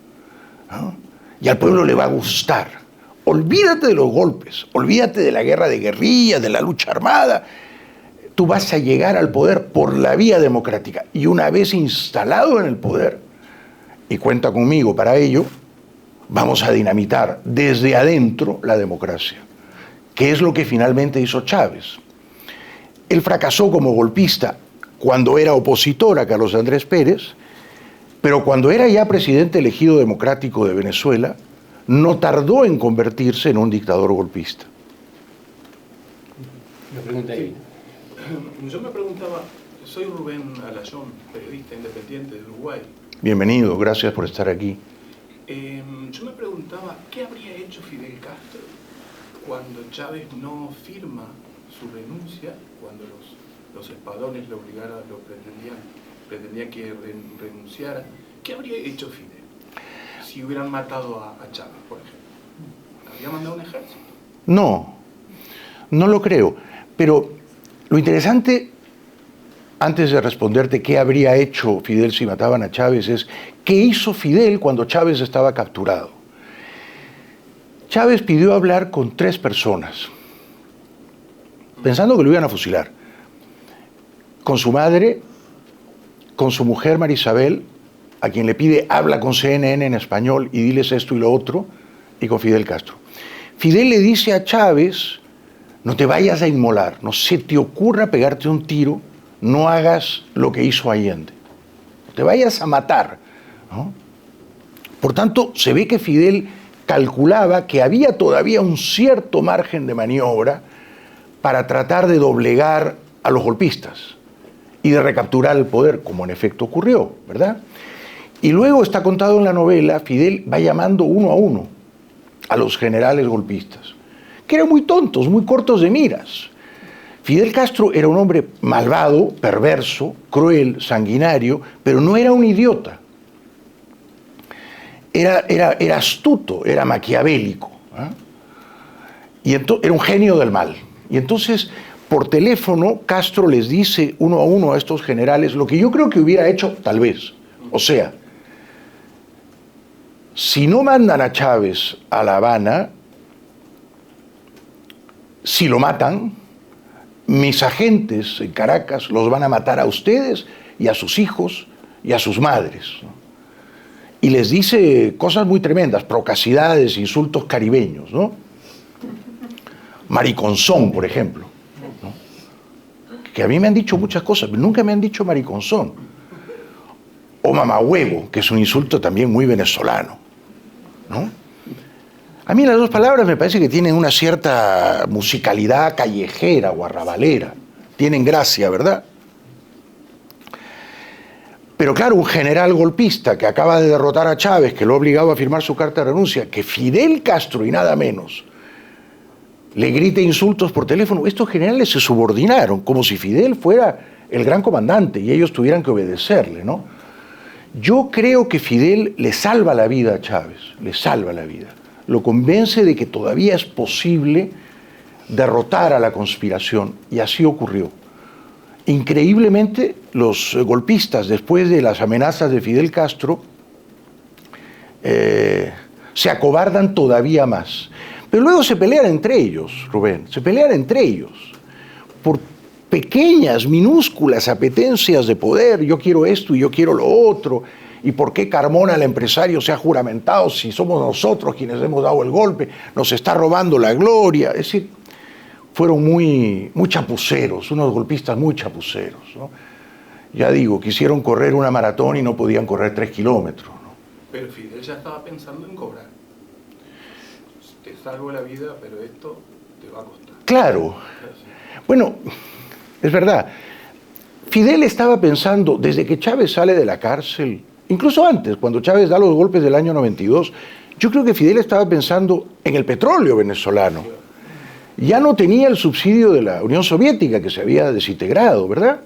S2: ¿no? Y al pueblo le va a gustar. Olvídate de los golpes, olvídate de la guerra de guerrillas, de la lucha armada. Tú vas a llegar al poder por la vía democrática. Y una vez instalado en el poder, y cuenta conmigo para ello, vamos a dinamitar desde adentro la democracia, que es lo que finalmente hizo Chávez. Él fracasó como golpista cuando era opositor a Carlos Andrés Pérez, pero cuando era ya presidente elegido democrático de Venezuela, no tardó en convertirse en un dictador golpista.
S1: Una pregunta ahí.
S4: Yo me preguntaba, soy Rubén Alayón, periodista independiente de Uruguay.
S2: Bienvenido, gracias por estar aquí.
S4: Yo me preguntaba, ¿qué habría hecho Fidel Castro cuando Chávez no firma su renuncia, cuando los espadones lo pretendían que renunciara? ¿Qué habría hecho Fidel si hubieran matado a Chávez, por ejemplo? ¿Habría mandado un ejército?
S2: No, no lo creo. Pero lo interesante, antes de responderte qué habría hecho Fidel si mataban a Chávez, es qué hizo Fidel cuando Chávez estaba capturado. Chávez pidió hablar con 3 personas, pensando que lo iban a fusilar. Con su madre, con su mujer María Isabel, a quien le pide habla con CNN en español y diles esto y lo otro, y con Fidel Castro. Fidel le dice a Chávez, no te vayas a inmolar, no se te ocurra pegarte un tiro, no hagas lo que hizo Allende, no te vayas a matar, ¿no? Por tanto, se ve que Fidel calculaba que había todavía un cierto margen de maniobra para tratar de doblegar a los golpistas y de recapturar el poder, como en efecto ocurrió, ¿verdad? Y luego está contado en la novela, Fidel va llamando uno a uno a los generales golpistas, que eran muy tontos, muy cortos de miras. Fidel Castro era un hombre malvado, perverso, cruel, sanguinario, pero no era un idiota. Era astuto, era maquiavélico, ¿eh? Y era un genio del mal. Y entonces, por teléfono, Castro les dice uno a uno a estos generales lo que yo creo que hubiera hecho tal vez. O sea, si no mandan a Chávez a La Habana, si lo matan, mis agentes en Caracas los van a matar a ustedes y a sus hijos y a sus madres, ¿no? Y les dice cosas muy tremendas, procacidades, insultos caribeños, ¿no? Mariconzón, por ejemplo, ¿no? Que a mí me han dicho muchas cosas, pero nunca me han dicho mariconzón. O mamahuevo, que es un insulto también muy venezolano, ¿no? A mí las 2 palabras me parece que tienen una cierta musicalidad callejera o arrabalera, tienen gracia, ¿verdad? Pero claro, un general golpista que acaba de derrotar a Chávez, que lo ha obligado a firmar su carta de renuncia, que Fidel Castro y nada menos le grite insultos por teléfono, estos generales se subordinaron, como si Fidel fuera el gran comandante y ellos tuvieran que obedecerle, ¿no? Yo creo que Fidel le salva la vida a Chávez, le salva la vida. Lo convence de que todavía es posible derrotar a la conspiración, y así ocurrió. Increíblemente, los golpistas, después de las amenazas de Fidel Castro, se acobardan todavía más. Pero luego se pelean entre ellos, Rubén, se pelean entre ellos por pequeñas, minúsculas apetencias de poder. Yo quiero esto y yo quiero lo otro. ¿Y por qué Carmona, el empresario, se ha juramentado si somos nosotros quienes hemos dado el golpe? Nos está robando la gloria. Es decir, fueron muy chapuceros, unos golpistas muy chapuceros, ¿no? Ya digo, quisieron correr una maratón y no podían correr 3 kilómetros, ¿no?
S4: Pero Fidel ya estaba pensando en cobrar. Te salvo la vida, pero esto te va a costar.
S2: Claro. Bueno, es verdad. Fidel estaba pensando, desde que Chávez sale de la cárcel, incluso antes, cuando Chávez da los golpes del año 92, yo creo que Fidel estaba pensando en el petróleo venezolano. Ya no tenía el subsidio de la Unión Soviética, que se había desintegrado, ¿verdad?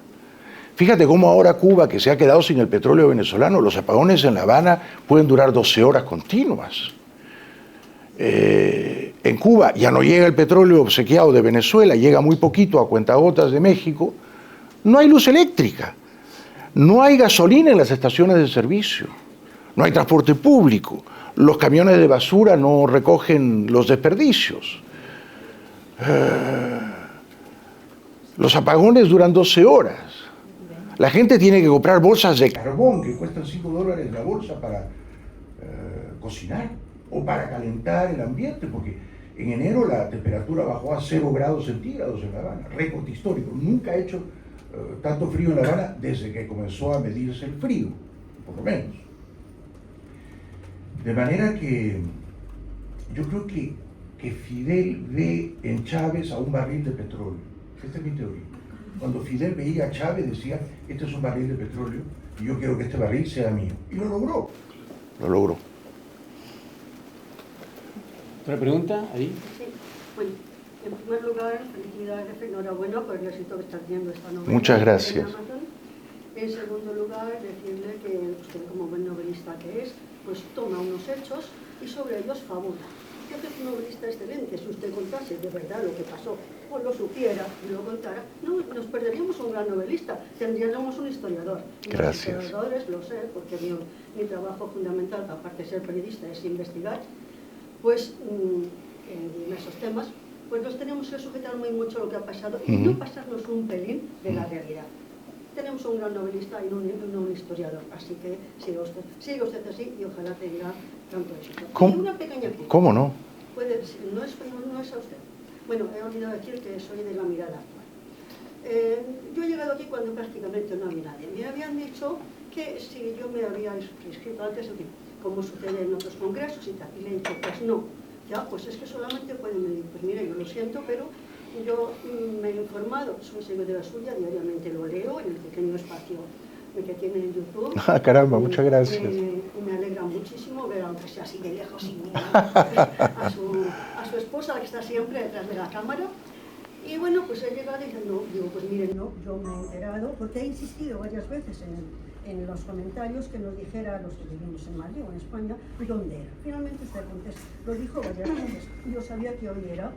S2: Fíjate cómo ahora Cuba, que se ha quedado sin el petróleo venezolano, los apagones en La Habana pueden durar 12 horas continuas. En Cuba ya no llega el petróleo obsequiado de Venezuela, llega muy poquito a cuentagotas de México. No hay luz eléctrica, no hay gasolina en las estaciones de servicio, no hay transporte público, los camiones de basura no recogen los desperdicios. Los apagones duran 12 horas. La gente tiene que comprar bolsas de carbón que cuestan $5 la bolsa para cocinar o para calentar el ambiente, porque en enero la temperatura bajó a 0 grados centígrados en La Habana, récord histórico. Nunca ha hecho tanto frío en La Habana desde que comenzó a medirse el frío, por lo menos. De manera que yo creo que Fidel ve en Chávez a un barril de petróleo. Esta es mi teoría. Cuando Fidel veía a Chávez decía, este es un barril de petróleo y yo quiero que este barril sea mío. Y lo logró. Lo logró.
S1: ¿Otra pregunta? ¿Ahí?
S5: Sí, bueno, en primer lugar, felicidades, enhorabuena por el éxito que está teniendo esta novela.
S2: Muchas gracias.
S5: En segundo lugar, decirle que usted, como buen novelista que es, pues toma unos hechos y sobre ellos fabula. ¿Qué usted es un novelista excelente, si usted contase de verdad lo que pasó, o lo supiera y lo contara, no, nos perderíamos un gran novelista, tendríamos un historiador. Y
S2: Gracias.
S5: los historiadores, lo sé, porque mi trabajo fundamental, aparte de ser periodista, es investigar, pues en diversos temas, pues nos tenemos que sujetar muy mucho a lo que ha pasado y no pasarnos un pelín de la realidad. Tenemos un gran novelista y un historiador, así que siga usted así y ojalá tenga tanto éxito. Y una pequeña crítica.
S2: ¿Cómo no?
S5: No es a usted. Bueno, he olvidado decir que soy de la mirada actual. Yo he llegado aquí cuando prácticamente no había nadie. Me habían dicho que si yo me había inscrito antes, como sucede en otros congresos y tal, y le he dicho, pues no. Ya, pues es que solamente pueden medir. Pues mira, yo lo siento, pero yo me he informado, soy seguidora suya, diariamente lo leo en el pequeño espacio que tiene en YouTube.
S2: Ah, caramba, muchas gracias.
S5: Me alegra muchísimo ver, aunque sea así de lejos, y a su esposa, la que está siempre detrás de la cámara. Y bueno, pues he llegado y digo, pues miren, no, yo me he enterado, porque he insistido varias veces en los comentarios que nos dijera a los que vivimos en Madrid o en España, dónde era. Finalmente usted contesta, lo dijo varias veces. Yo sabía que hoy era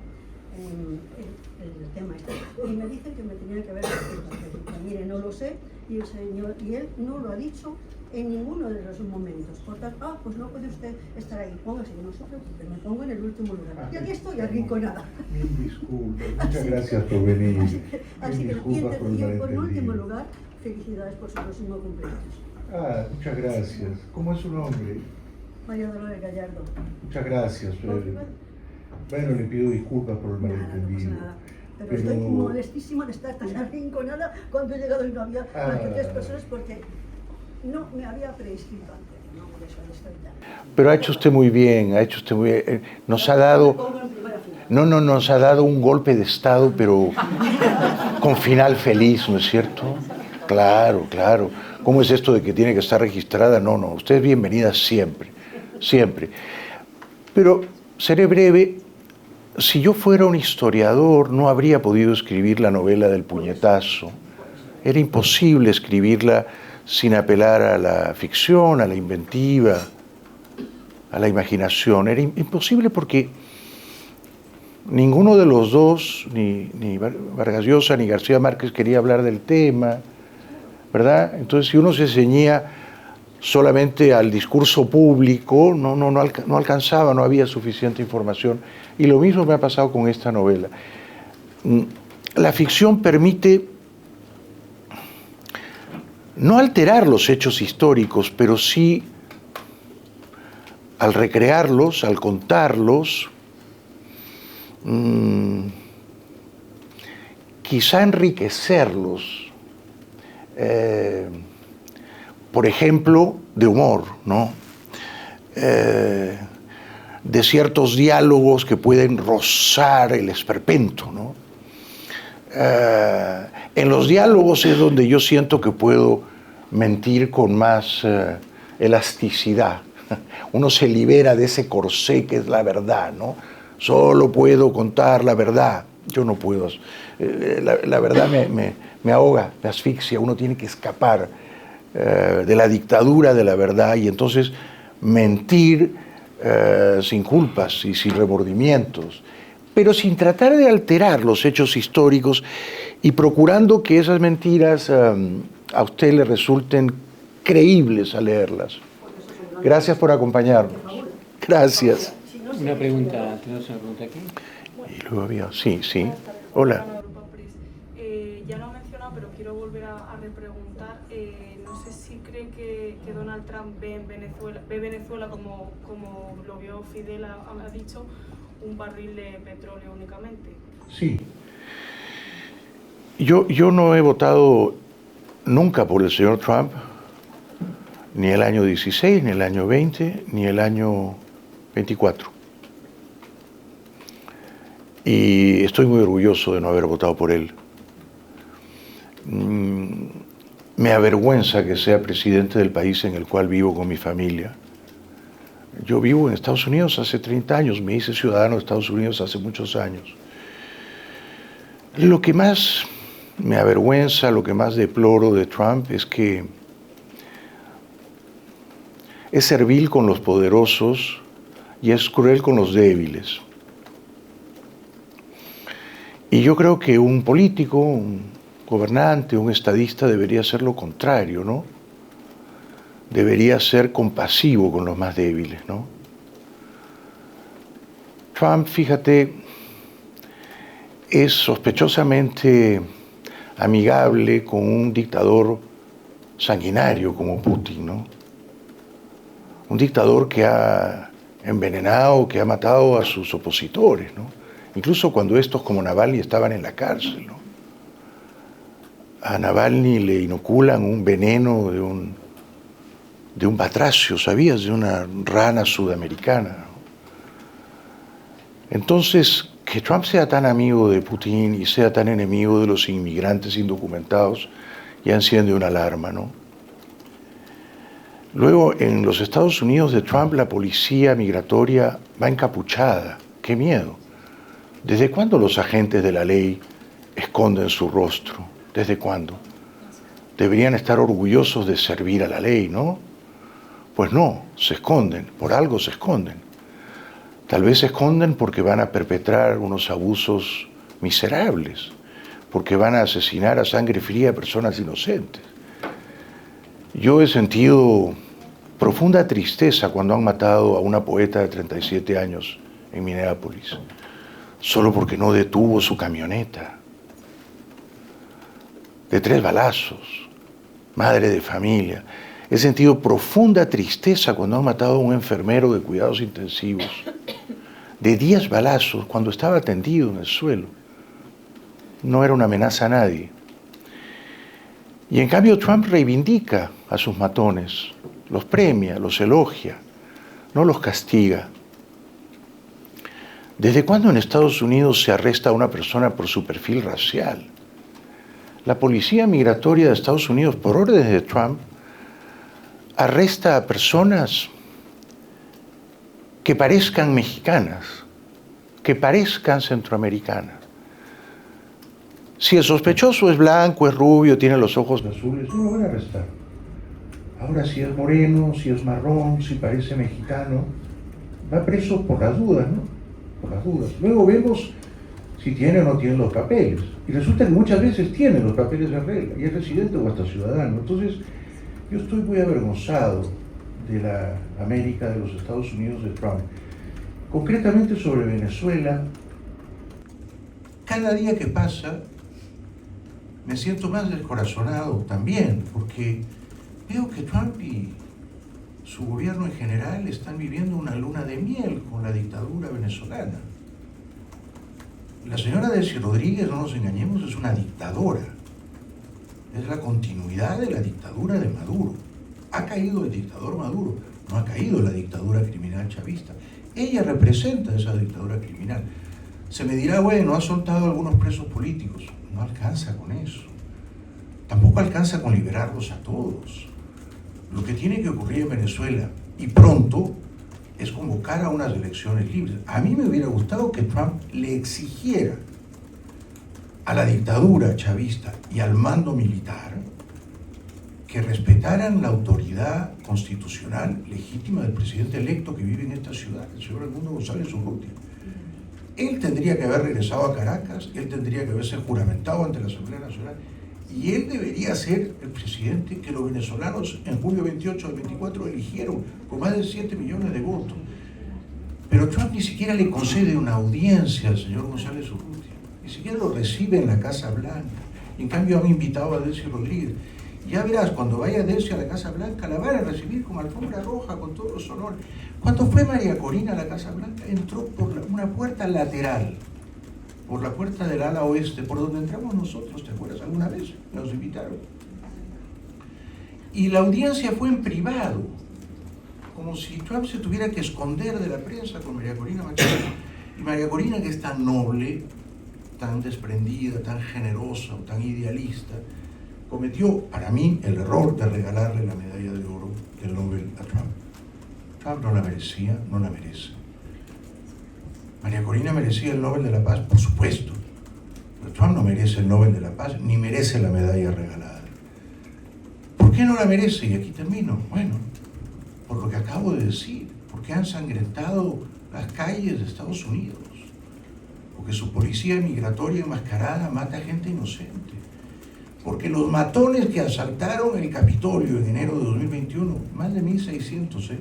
S5: el tema este. Y me dicen que me tenía que haber escrito. Mire, no lo sé, y él no lo ha dicho en ninguno de los momentos. Por tanto, pues no puede usted estar ahí. Póngase, no se preocupe, me pongo en el último lugar. Y aquí estoy arrinconada.
S2: Mil disculpas, muchas gracias por venir.
S5: Así que, y por último lugar, felicidades por su próximo cumpleaños.
S2: Muchas gracias. ¿Cómo es su nombre?
S5: María Dolores Gallardo.
S2: Muchas gracias, Freddy. Bueno, le pido disculpas por el malentendido.
S5: Nada. Pero estoy molestísima de estar tan arrinconada cuando he llegado y no había más que 3 personas porque no me había preinscrito antes. No, por eso estoy tan...
S2: Pero ha hecho usted muy bien, ha hecho usted muy bien. Nos ha dado... nos ha dado un golpe de estado, pero con final feliz, ¿no es cierto? Claro, claro. ¿Cómo es esto de que tiene que estar registrada? No, usted es bienvenida siempre, siempre. Pero seré breve. Si yo fuera un historiador, no habría podido escribir la novela del puñetazo. Era imposible escribirla sin apelar a la ficción, a la inventiva, a la imaginación. Era imposible porque ninguno de los dos, ni Vargas Llosa ni García Márquez, quería hablar del tema, ¿verdad? Entonces, si uno se ceñía solamente al discurso público, no alcanzaba, no había suficiente información. Y lo mismo me ha pasado con esta novela. La ficción permite no alterar los hechos históricos, pero sí, al recrearlos, al contarlos, quizá enriquecerlos. Por ejemplo, de humor, ¿no? De ciertos diálogos que pueden rozar el esperpento, ¿no? En los diálogos es donde yo siento que puedo mentir con más elasticidad. Uno se libera de ese corsé que es la verdad, ¿no? Solo puedo contar la verdad. Yo no puedo. La verdad me ahoga, me asfixia. Uno tiene que escapar de la dictadura de la verdad y entonces mentir sin culpas y sin remordimientos, pero sin tratar de alterar los hechos históricos y procurando que esas mentiras a usted le resulten creíbles al leerlas. Gracias por acompañarnos. Gracias.
S1: Una pregunta, ¿tenemos una pregunta aquí?
S2: Y luego había, sí. Hola.
S6: Ya lo he mencionado, pero quiero volver a repreguntar. No sé si cree que Donald Trump ve Venezuela como lo vio Fidel, ha dicho, un barril de petróleo únicamente.
S2: Sí. Yo no he votado nunca por el señor Trump, ni el año 16, ni el año 20, ni el año 24. Y estoy muy orgulloso de no haber votado por él. Me avergüenza que sea presidente del país en el cual vivo con mi familia. Yo vivo en Estados Unidos hace 30 años, me hice ciudadano de Estados Unidos hace muchos años. Lo que más me avergüenza, lo que más deploro de Trump es que es servil con los poderosos y es cruel con los débiles. Y yo creo que un político, un gobernante, un estadista debería hacer lo contrario, ¿no? Debería ser compasivo con los más débiles, ¿no? Trump, fíjate, es sospechosamente amigable con un dictador sanguinario como Putin, ¿no? Un dictador que ha envenenado, que ha matado a sus opositores, ¿no? Incluso cuando estos como Navalny estaban en la cárcel, ¿no? A Navalny le inoculan un veneno de un batracio, ¿sabías? De una rana sudamericana, ¿no? Entonces, que Trump sea tan amigo de Putin y sea tan enemigo de los inmigrantes indocumentados ya enciende una alarma, ¿no? Luego, en los Estados Unidos de Trump, la policía migratoria va encapuchada. ¡Qué miedo! ¿Desde cuándo los agentes de la ley esconden su rostro? ¿Desde cuándo? Deberían estar orgullosos de servir a la ley, ¿no? Pues no, se esconden, por algo se esconden. Tal vez se esconden porque van a perpetrar unos abusos miserables, porque van a asesinar a sangre fría a personas inocentes. Yo he sentido profunda tristeza cuando han matado a una poeta de 37 años en Minneapolis, solo porque no detuvo su camioneta. De 3 balazos, madre de familia. He sentido profunda tristeza cuando han matado a un enfermero de cuidados intensivos, de 10 balazos, cuando estaba tendido en el suelo. No era una amenaza a nadie. Y en cambio Trump reivindica a sus matones, los premia, los elogia, no los castiga. ¿Desde cuándo en Estados Unidos se arresta a una persona por su perfil racial? La policía migratoria de Estados Unidos, por órdenes de Trump, arresta a personas que parezcan mexicanas, que parezcan centroamericanas. Si el sospechoso es blanco, es rubio, tiene los ojos azules, no lo van a arrestar. Ahora, si es moreno, si es marrón, si parece mexicano, va preso por las dudas, ¿no? Por las dudas. Luego vemos si tiene o no tiene los papeles. Y resulta que muchas veces tiene los papeles en regla, y es residente o hasta ciudadano. Entonces, yo estoy muy avergonzado de la América de los Estados Unidos de Trump. Concretamente sobre Venezuela, cada día que pasa me siento más descorazonado también, porque veo que Trump y su gobierno en general están viviendo una luna de miel con la dictadura venezolana. La señora Delcy Rodríguez, no nos engañemos, es una dictadora. Es la continuidad de la dictadura de Maduro. Ha caído el dictador Maduro, no ha caído la dictadura criminal chavista. Ella representa esa dictadura criminal. Se me dirá, bueno, ha soltado a algunos presos políticos. No alcanza con eso. Tampoco alcanza con liberarlos a todos. Lo que tiene que ocurrir en Venezuela, y pronto, es convocar a unas elecciones libres. A mí me hubiera gustado que Trump le exigiera a la dictadura chavista y al mando militar que respetaran la autoridad constitucional legítima del presidente electo que vive en esta ciudad, el señor Edmundo González Urrutia. Él tendría que haber regresado a Caracas, él tendría que haberse juramentado ante la Asamblea Nacional, y él debería ser el presidente que los venezolanos en julio 28 del 24 eligieron con más de 7 millones de votos. Pero Trump ni siquiera le concede una audiencia al señor González Urrutia, ni siquiera lo recibe en la Casa Blanca. En cambio han invitado a Delcy Rodríguez. Ya verás, cuando vaya Delcy a la Casa Blanca, la van a recibir con alfombra roja, con todos los honores. Cuando fue María Corina a la Casa Blanca, entró por una puerta lateral, por la puerta del ala oeste, por donde entramos nosotros, ¿te acuerdas? Alguna vez nos invitaron. Y la audiencia fue en privado, como si Trump se tuviera que esconder de la prensa con María Corina Machado. Y María Corina, que es tan noble, tan desprendida, tan generosa o tan idealista, cometió, para mí, el error de regalarle la medalla de oro del Nobel a Trump. Trump no la merecía, no la merece. María Corina merecía el Nobel de la Paz, por supuesto. Pero Trump no merece el Nobel de la Paz, ni merece la medalla regalada. ¿Por qué no la merece? Y aquí termino. Bueno, por lo que acabo de decir,
S7: porque han ensangrentado las calles de Estados Unidos, porque su policía migratoria enmascarada mata gente inocente, porque los matones que asaltaron el Capitolio en enero de 2021, más de 1.600,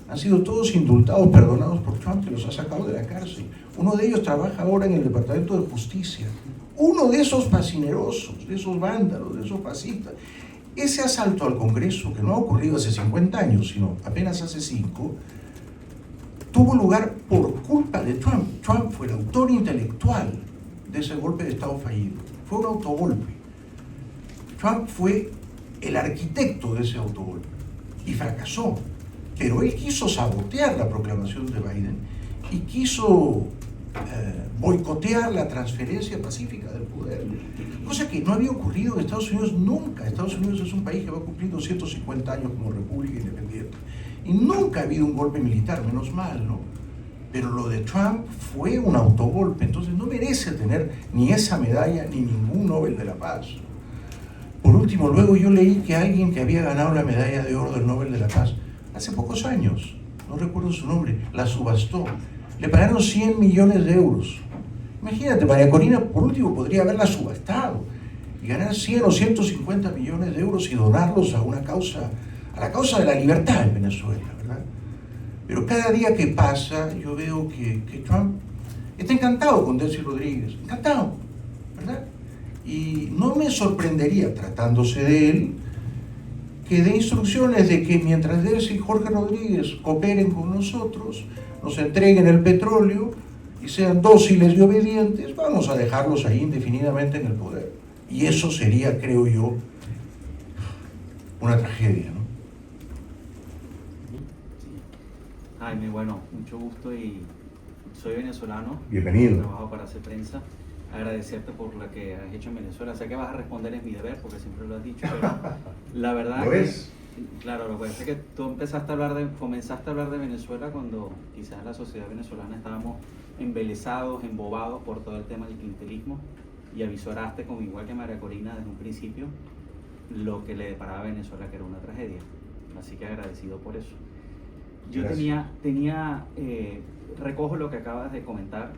S7: han sido todos indultados, perdonados por Trump, que los ha sacado de la cárcel. Uno de ellos trabaja ahora en el Departamento de Justicia. Uno de esos fascinerosos, de esos vándalos, de esos fascistas. Ese asalto al Congreso, que no ha ocurrido hace 50 años, sino apenas hace 5, tuvo lugar por culpa de Trump. Trump fue el autor intelectual de ese golpe de Estado fallido. Fue un autogolpe. Trump fue el arquitecto de ese autogolpe y fracasó. Pero él quiso sabotear la proclamación de Biden y quiso boicotear la transferencia pacífica del poder, cosa que no había ocurrido en Estados Unidos nunca. Estados Unidos es un país que va a cumplir 250 años como república independiente y nunca ha habido un golpe militar, menos mal, ¿no? Pero lo de Trump fue un autogolpe, entonces no merece tener ni esa medalla ni ningún Nobel de la Paz. Por último, luego yo leí que alguien que había ganado la medalla de oro del Nobel de la Paz hace pocos años, no recuerdo su nombre, la subastó. Le pagaron 100 millones de euros. Imagínate, María Corina, por último, podría haberla subastado y ganar 100 o 150 millones de euros y donarlos a una causa, a la causa de la libertad en Venezuela, ¿verdad? Pero cada día que pasa, yo veo que Trump está encantado con Delcy Rodríguez, encantado, ¿verdad? Y no me sorprendería, tratándose de él, que dé instrucciones de que mientras Delcy y Jorge Rodríguez cooperen con nosotros, nos entreguen el petróleo y sean dóciles y obedientes, vamos a dejarlos ahí indefinidamente en el poder. Y eso sería, creo yo, una tragedia, ¿no?
S8: Jaime, bueno, mucho gusto y soy venezolano.
S7: Bienvenido.
S8: Trabajo para hacer prensa. Agradecerte por lo que has hecho en Venezuela. Sé que vas a responder, es mi deber, porque siempre lo has dicho, pero la verdad
S7: ¿Lo
S8: que,
S7: es?
S8: claro, lo que pasa es que tú comenzaste a hablar de Venezuela cuando quizás la sociedad venezolana estábamos embelesados, embobados por todo el tema del clientelismo, y avisoraste, como igual que María Corina desde un principio, lo que le deparaba a Venezuela, que era una tragedia. Así que agradecido por eso. Yo recojo lo que acabas de comentar.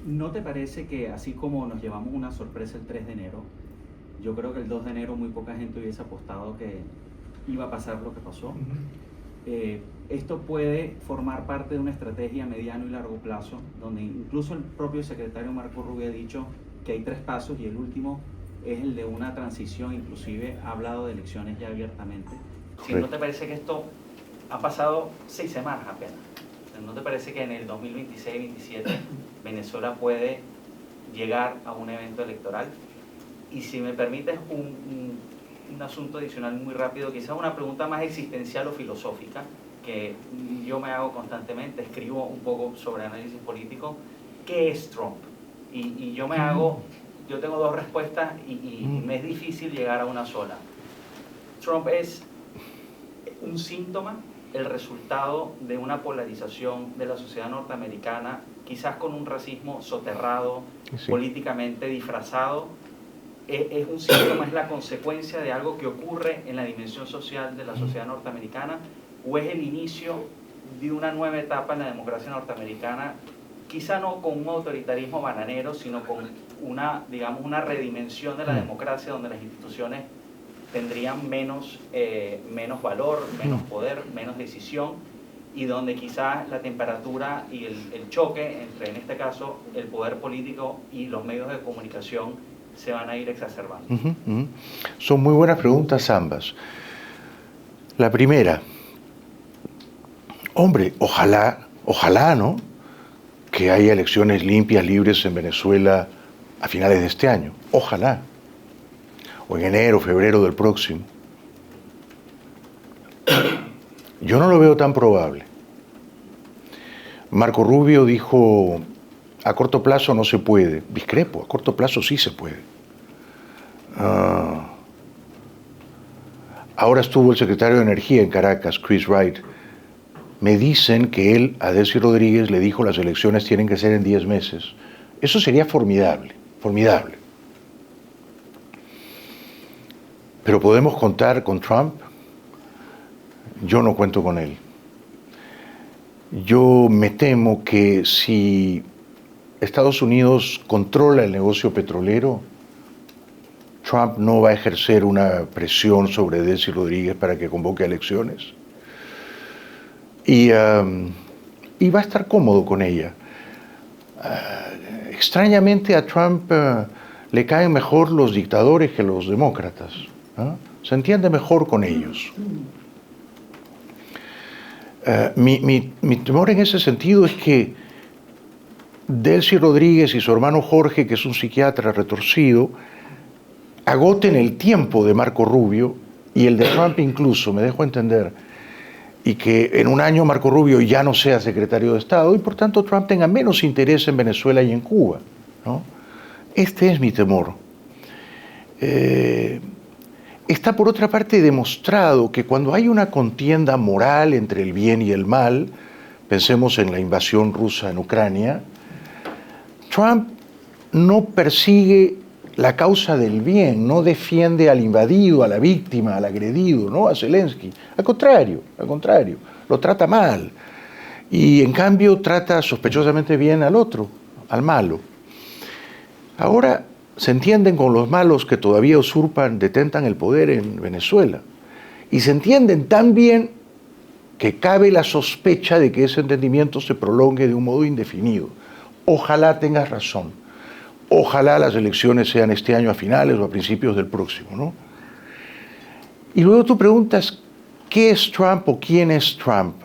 S8: ¿No te parece que así como nos llevamos una sorpresa el 3 de enero, yo creo que el 2 de enero muy poca gente hubiese apostado que iba a pasar lo que pasó? Esto puede formar parte de una estrategia a mediano y largo plazo, donde incluso el propio secretario Marco Rubio ha dicho que hay 3 pasos y el último es el de una transición, inclusive ha hablado de elecciones ya abiertamente. Si ¿no te parece que esto ha pasado 6 semanas apenas? ¿No te parece que en el 2026-27 Venezuela puede llegar a un evento electoral? Y si me permites un asunto adicional muy rápido, quizás una pregunta más existencial o filosófica, que yo me hago constantemente, escribo un poco sobre análisis político. ¿Qué es Trump? Y yo tengo 2 respuestas y me es difícil llegar a una sola. Trump es un síntoma, el resultado de una polarización de la sociedad norteamericana, quizás con un racismo soterrado, sí, políticamente disfrazado. Es un síntoma, es la consecuencia de algo que ocurre en la dimensión social de la sociedad norteamericana, o es el inicio de una nueva etapa en la democracia norteamericana, quizá no con un autoritarismo bananero, sino con una redimensión de la democracia donde las instituciones tendrían menos valor, menos poder, menos decisión, y donde quizás la temperatura y el choque entre, en este caso, el poder político y los medios de comunicación se van a ir exacerbando.
S2: Son muy buenas preguntas ambas. La primera, hombre, ojalá, ¿no?, que haya elecciones limpias, libres en Venezuela a finales de este año. Ojalá. O en enero, febrero del próximo. Yo no lo veo tan probable. Marco Rubio dijo, a corto plazo no se puede. Discrepo, a corto plazo sí se puede. Ahora estuvo el secretario de Energía en Caracas, Chris Wright. Me dicen que él, a Delcy Rodríguez, le dijo las elecciones tienen que ser en 10 meses. Eso sería formidable, formidable. Pero ¿podemos contar con Trump? Yo no cuento con él. yo me temo que si Estados Unidos controla el negocio petrolero, Trump no va a ejercer una presión sobre Delcy Rodríguez para que convoque elecciones. Y va a estar cómodo con ella. Extrañamente a Trump le caen mejor los dictadores que los demócratas, ¿no? Se entiende mejor con ellos. Mi temor en ese sentido es que Delcy Rodríguez y su hermano Jorge, que es un psiquiatra retorcido, agoten el tiempo de Marco Rubio y el de Trump incluso, me dejo entender, y que en un año Marco Rubio ya no sea secretario de Estado y por tanto Trump tenga menos interés en Venezuela y en Cuba, ¿no? Este es mi temor. Está por otra parte demostrado que cuando hay una contienda moral entre el bien y el mal, pensemos en la invasión rusa en Ucrania, Trump no persigue la causa del bien, no defiende al invadido, a la víctima, al agredido, ¿no? A Zelensky. Al contrario, lo trata mal. Y en cambio trata sospechosamente bien al otro, al malo. Ahora se entienden con los malos que todavía detentan el poder en Venezuela. Y se entienden tan bien que cabe la sospecha de que ese entendimiento se prolongue de un modo indefinido. Ojalá tengas razón. Ojalá las elecciones sean este año a finales o a principios del próximo, ¿no? Y luego tú preguntas, ¿qué es Trump o quién es Trump?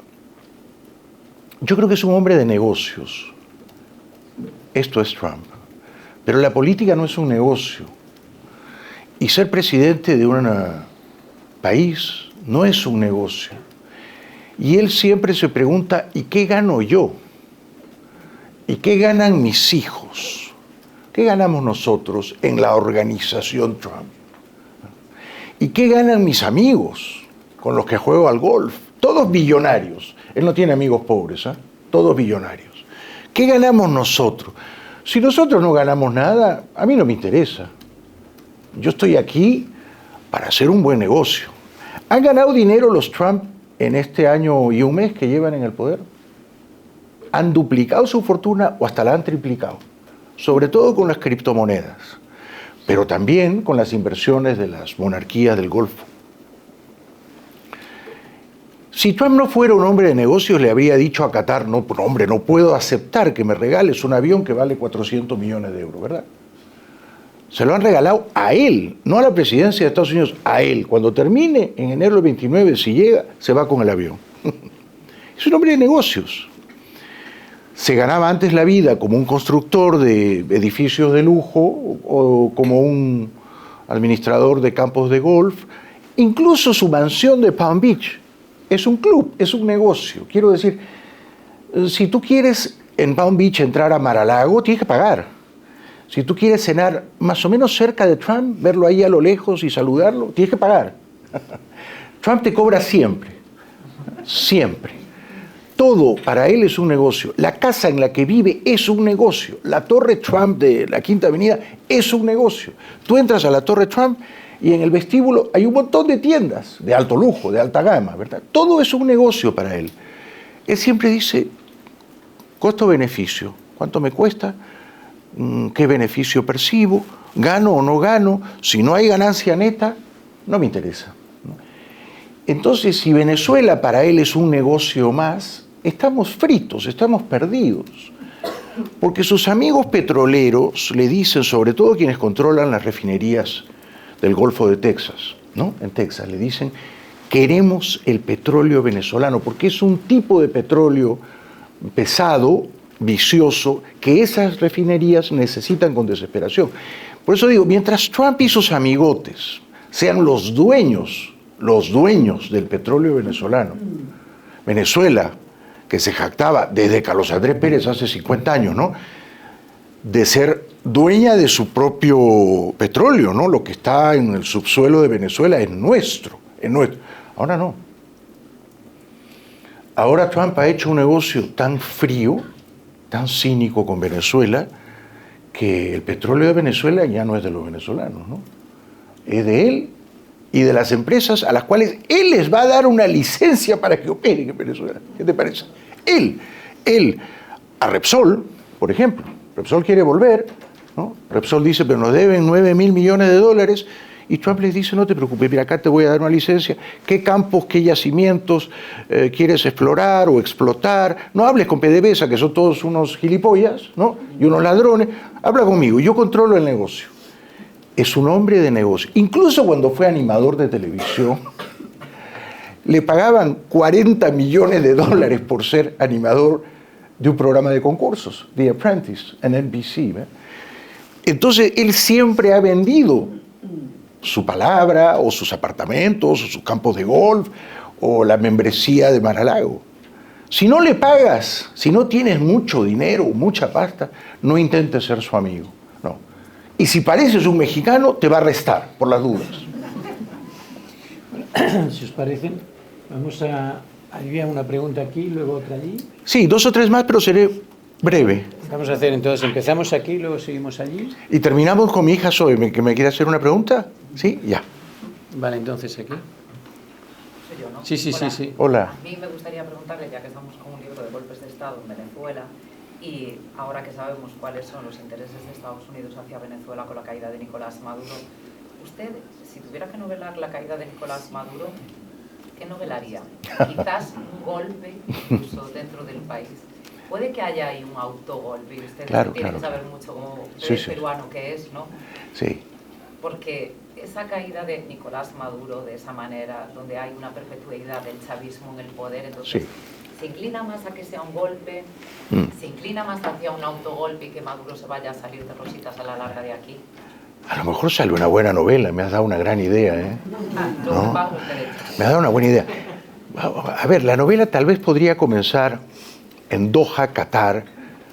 S2: Yo creo que es un hombre de negocios. Esto es Trump. Pero la política no es un negocio. Y ser presidente de un país no es un negocio. Y él siempre se pregunta, ¿y qué gano yo? ¿Y qué ganan mis hijos? ¿Qué ganamos nosotros en la organización Trump? ¿Y qué ganan mis amigos con los que juego al golf? Todos billonarios. Él no tiene amigos pobres, ¿eh? Todos billonarios. ¿Qué ganamos nosotros? Si nosotros no ganamos nada, a mí no me interesa. Yo estoy aquí para hacer un buen negocio. ¿Han ganado dinero los Trump en este año y un mes que llevan en el poder? ¿Han duplicado su fortuna o hasta la han triplicado? Sobre todo con las criptomonedas, pero también con las inversiones de las monarquías del Golfo. Si Trump no fuera un hombre de negocios, le habría dicho a Qatar, no, hombre, no puedo aceptar que me regales un avión que vale 400 millones de euros, ¿verdad? Se lo han regalado a él, no a la presidencia de Estados Unidos, a él. Cuando termine, en enero del 29, si llega, se va con el avión. Es un hombre de negocios. Se ganaba antes la vida como un constructor de edificios de lujo o como un administrador de campos de golf. Incluso su mansión de Palm Beach es un club, es un negocio. Quiero decir, si tú quieres en Palm Beach entrar a Mar-a-Lago, tienes que pagar. Si tú quieres cenar más o menos cerca de Trump, verlo ahí a lo lejos y saludarlo, tienes que pagar. Trump te cobra siempre, siempre. Todo para él es un negocio. La casa en la que vive es un negocio. La Torre Trump de la Quinta Avenida es un negocio. Tú entras a la Torre Trump y en el vestíbulo hay un montón de tiendas de alto lujo, de alta gama, ¿verdad? Todo es un negocio para él. Él siempre dice, costo-beneficio. ¿Cuánto me cuesta? ¿Qué beneficio percibo? ¿Gano o no gano? Si no hay ganancia neta, no me interesa. Entonces, si Venezuela para él es un negocio más, estamos fritos, estamos perdidos. Porque sus amigos petroleros le dicen, sobre todo quienes controlan las refinerías del Golfo de Texas, ¿no? En Texas le dicen, queremos el petróleo venezolano, porque es un tipo de petróleo pesado, vicioso, que esas refinerías necesitan con desesperación. Por eso digo, mientras Trump y sus amigotes sean los dueños del petróleo venezolano, Venezuela, que se jactaba desde Carlos Andrés Pérez hace 50 años, ¿no?, de ser dueña de su propio petróleo, ¿no? Lo que está en el subsuelo de Venezuela es nuestro, es nuestro. Ahora no. Ahora Trump ha hecho un negocio tan frío, tan cínico con Venezuela, que el petróleo de Venezuela ya no es de los venezolanos, ¿no? Es de él y de las empresas a las cuales él les va a dar una licencia para que operen en Venezuela. ¿Qué te parece? Él, a Repsol, por ejemplo, Repsol quiere volver, ¿no? Repsol dice, pero nos deben 9.000 millones de dólares, y Trump les dice, no te preocupes, mira, acá te voy a dar una licencia, ¿qué campos, qué yacimientos quieres explorar o explotar? No hables con PDVSA, que son todos unos gilipollas, ¿no? Y unos ladrones, habla conmigo, yo controlo el negocio. Es un hombre de negocio. Incluso cuando fue animador de televisión, le pagaban 40 millones de dólares por ser animador de un programa de concursos, The Apprentice, en NBC. ¿Ve? Entonces, él siempre ha vendido su palabra, o sus apartamentos, o sus campos de golf, o la membresía de Mar-a-Lago. Si no le pagas, si no tienes mucho dinero, mucha pasta, no intentes ser su amigo. No. Y si pareces un mexicano, te va a arrestar, por las dudas.
S1: Si os parece, vamos a... Había una pregunta aquí, luego otra allí.
S2: Sí, 2 o 3 más, pero seré breve.
S1: Vamos a hacer entonces, empezamos aquí, luego seguimos allí.
S2: Y terminamos con mi hija Zoe, que me quiere hacer una pregunta. ¿Sí? Ya.
S1: Vale, entonces aquí.
S9: Soy yo, ¿no?
S1: Sí, sí,
S9: Hola.
S1: sí, sí.
S2: Hola.
S9: A mí me gustaría preguntarle, ya que estamos con un libro de golpes de Estado en Venezuela, y ahora que sabemos cuáles son los intereses de Estados Unidos hacia Venezuela con la caída de Nicolás Maduro, usted, si tuviera que novelar la caída de Nicolás Maduro, ¿qué novelaría? Quizás un golpe, incluso dentro del país. Puede que haya ahí un autogolpe, y usted
S2: Claro,
S9: tiene
S2: claro.
S9: que saber mucho como
S2: Sí, sí.
S9: peruano que es, ¿no?
S2: Sí.
S9: Porque esa caída de Nicolás Maduro de esa manera, donde hay una perpetuidad del chavismo en el poder, entonces
S2: Sí.
S9: se inclina más a que sea un golpe, se inclina más hacia un autogolpe y que Maduro se vaya a salir de rositas a la larga de aquí.
S2: A lo mejor sale una buena novela, me has dado una gran idea, ¿eh? ¿No?
S9: Bajo el derecho.
S2: Me has dado una buena idea. A ver, la novela tal vez podría comenzar en Doha, Qatar,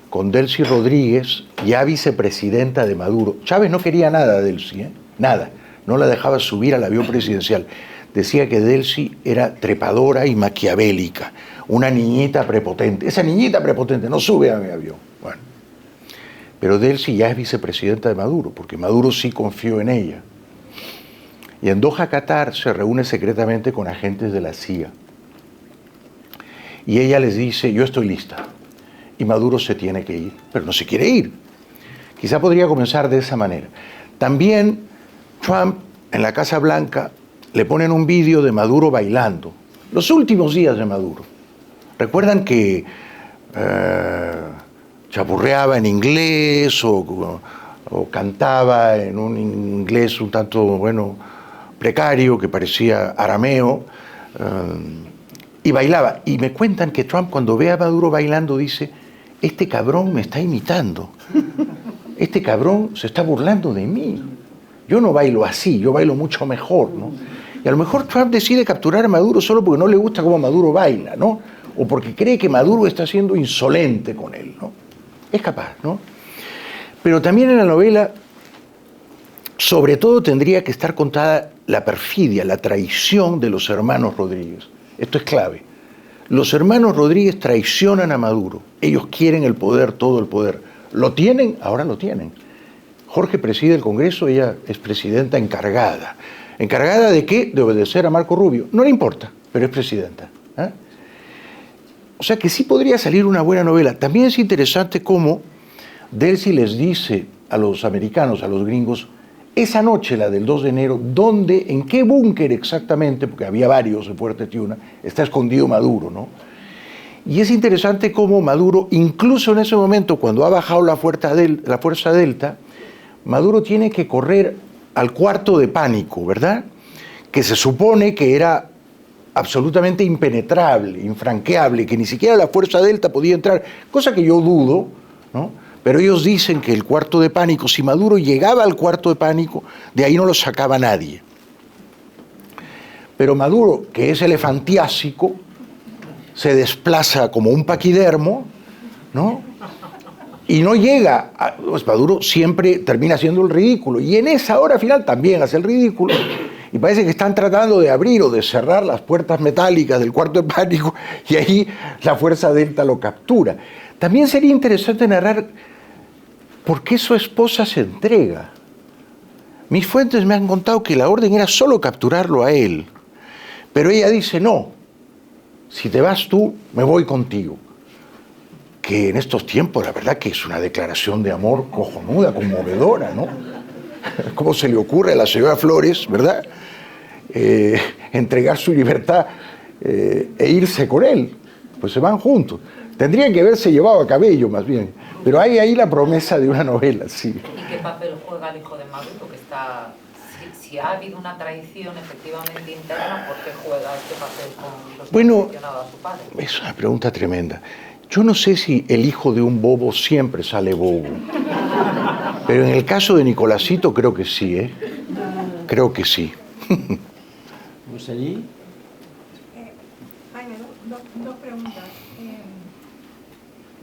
S2: con Delcy Rodríguez, ya vicepresidenta de Maduro. Chávez no quería nada de Delcy, ¿eh? Nada. No la dejaba subir al avión presidencial. Decía que Delcy era trepadora y maquiavélica, una niñita prepotente. Esa niñita prepotente no sube a mi avión. Bueno. Pero Delcy ya es vicepresidenta de Maduro, porque Maduro sí confió en ella. Y en Doha, Qatar, se reúne secretamente con agentes de la CIA. Y ella les dice, yo estoy lista. Y Maduro se tiene que ir, pero no se quiere ir. Quizá podría comenzar de esa manera. También Trump, en la Casa Blanca, le ponen un vídeo de Maduro bailando. Los últimos días de Maduro. Recuerdan que chapurreaba en inglés o cantaba en un inglés un tanto, bueno, precario, que parecía arameo, y bailaba. Y me cuentan que Trump, cuando ve a Maduro bailando, dice, este cabrón me está imitando. Este cabrón se está burlando de mí. Yo no bailo así, yo bailo mucho mejor, ¿no? Y a lo mejor Trump decide capturar a Maduro solo porque no le gusta cómo Maduro baila, ¿no? O porque cree que Maduro está siendo insolente con él, ¿no? Es capaz, ¿no? Pero también en la novela, sobre todo, tendría que estar contada la perfidia, la traición de los hermanos Rodríguez. Esto es clave. Los hermanos Rodríguez traicionan a Maduro. Ellos quieren el poder, todo el poder. ¿Lo tienen? Ahora lo tienen. Jorge preside el Congreso, ella es presidenta encargada. ¿Encargada de qué? De obedecer a Marco Rubio. No le importa, pero es presidenta. ¿Eh? O sea que sí podría salir una buena novela. También es interesante cómo Delcy les dice a los americanos, a los gringos, esa noche, la del 2 de enero, ¿dónde, en qué búnker exactamente, porque había varios en Fuerte Tiuna, está escondido Maduro, ¿no? Y es interesante cómo Maduro, incluso en ese momento, cuando ha bajado la fuerza Delta, Maduro tiene que correr al cuarto de pánico, ¿verdad? Que se supone que era absolutamente impenetrable, infranqueable, que ni siquiera la fuerza Delta podía entrar, cosa que yo dudo, ¿no? Pero ellos dicen que el cuarto de pánico, si Maduro llegaba al cuarto de pánico, de ahí no lo sacaba nadie. Pero Maduro, que es elefantiásico, se desplaza como un paquidermo, ¿no? Y no llega, pues Maduro siempre termina haciendo el ridículo, y en esa hora final también hace el ridículo, y parece que están tratando de abrir o de cerrar las puertas metálicas del cuarto de pánico, y ahí la fuerza Delta lo captura. También sería interesante narrar por qué su esposa se entrega. Mis fuentes me han contado que la orden era solo capturarlo a él, pero ella dice, no, si te vas tú, me voy contigo. que en estos tiempos, la verdad que es una declaración de amor cojonuda, conmovedora, ¿no? ¿Cómo se le ocurre a la señora Flores, verdad? Entregar su libertad e irse con él. Pues se van juntos. Tendrían que haberse llevado a cabello, más bien. Pero hay ahí la promesa de una novela, sí.
S9: ¿Y qué papel juega el hijo de Maduro? Que está, si ha habido una traición efectivamente interna, ¿por qué juega este papel con los que ha mencionado a su padre?
S2: Es una pregunta tremenda. Yo no sé si el hijo de un bobo siempre sale bobo. Pero en el caso de Nicolásito creo que sí, ¿eh? Creo que sí.
S1: ¿Vamos allí?
S10: Jaime, dos preguntas.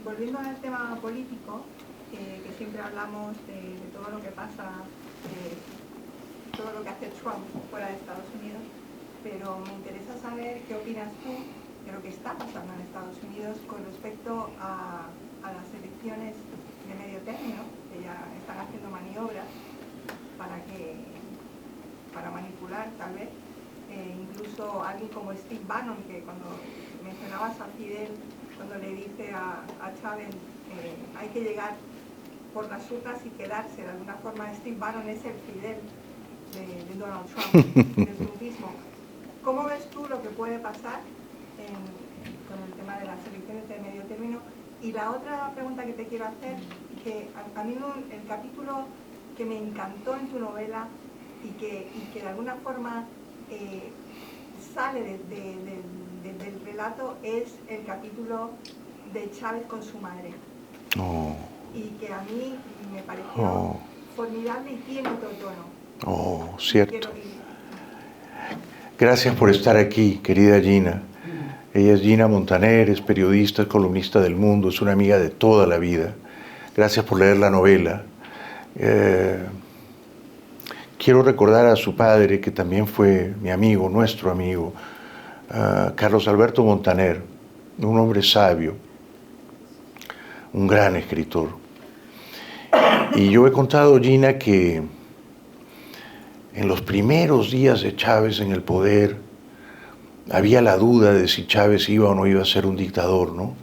S10: Volviendo al tema político, que siempre hablamos de todo lo que pasa, todo lo que hace Trump fuera de Estados Unidos, pero me interesa saber qué opinas tú de lo que está pasando en Estados Unidos con respecto a las elecciones de medio término, que ya están haciendo maniobras para manipular tal vez. Incluso alguien como Steve Bannon, que cuando mencionabas a Fidel, cuando le dice a Chávez hay que llegar por las urnas y quedarse, de alguna forma Steve Bannon es el Fidel de Donald Trump, del trumpismo. ¿Cómo ves tú lo que puede pasar con el tema de las elecciones de medio término? Y la otra pregunta que te quiero hacer, que a mí el capítulo que me encantó en tu novela y que de alguna forma sale del relato es el capítulo de Chávez con su madre.
S2: Oh.
S10: Y que a mí me pareció formidable y tiene otro tono.
S2: Oh, cierto. Gracias por estar aquí, querida Gina. Ella es Gina Montaner, es periodista, es columnista del Mundo, es una amiga de toda la vida. Gracias por leer la novela. Quiero recordar a su padre, que también fue mi amigo, nuestro amigo, Carlos Alberto Montaner, un hombre sabio, un gran escritor. Y yo he contado, Gina, que en los primeros días de Chávez en el poder había la duda de si Chávez iba o no iba a ser un dictador, ¿no?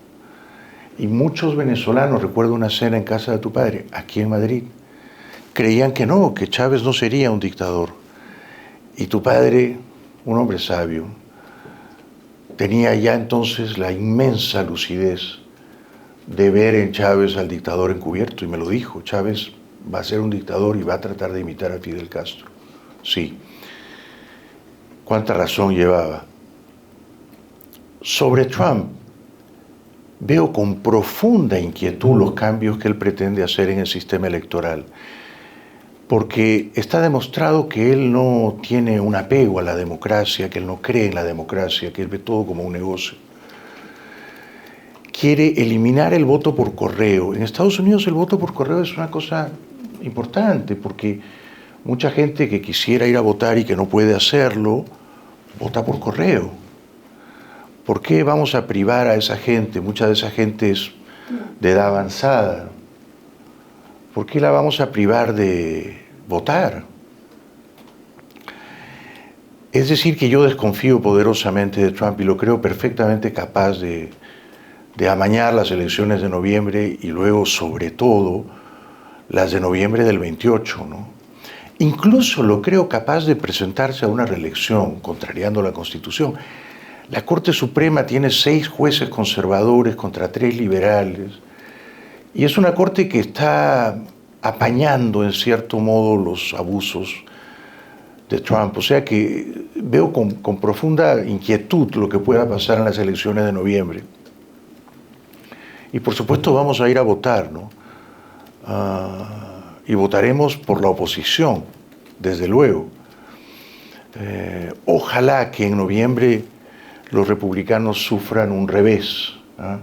S2: Y muchos venezolanos, recuerdo una cena en casa de tu padre, aquí en Madrid, creían que no, que Chávez no sería un dictador. Y tu padre, un hombre sabio, tenía ya entonces la inmensa lucidez de ver en Chávez al dictador encubierto, y me lo dijo: Chávez va a ser un dictador y va a tratar de imitar a Fidel Castro. Sí. ¿Cuánta razón llevaba? Sobre Trump, veo con profunda inquietud los cambios que él pretende hacer en el sistema electoral, porque está demostrado que él no tiene un apego a la democracia, que él no cree en la democracia, que él ve todo como un negocio. Quiere eliminar el voto por correo. En Estados Unidos el voto por correo es una cosa importante, porque mucha gente que quisiera ir a votar y que no puede hacerlo, vota por correo. ¿Por qué vamos a privar a esa gente? Mucha de esa gente es de edad avanzada. ¿Por qué la vamos a privar de votar? Es decir, que yo desconfío poderosamente de Trump y lo creo perfectamente capaz de amañar las elecciones de noviembre y luego, sobre todo, las de noviembre del 28, ¿no? Incluso lo creo capaz de presentarse a una reelección, contrariando la Constitución. La Corte Suprema tiene 6 jueces conservadores contra 3 liberales, y es una corte que está apañando, en cierto modo, los abusos de Trump. O sea que veo con profunda inquietud lo que pueda pasar en las elecciones de noviembre. Y por supuesto vamos a ir a votar, ¿no? Y votaremos por la oposición, desde luego. Ojalá que en noviembre los republicanos sufran un revés, ¿eh?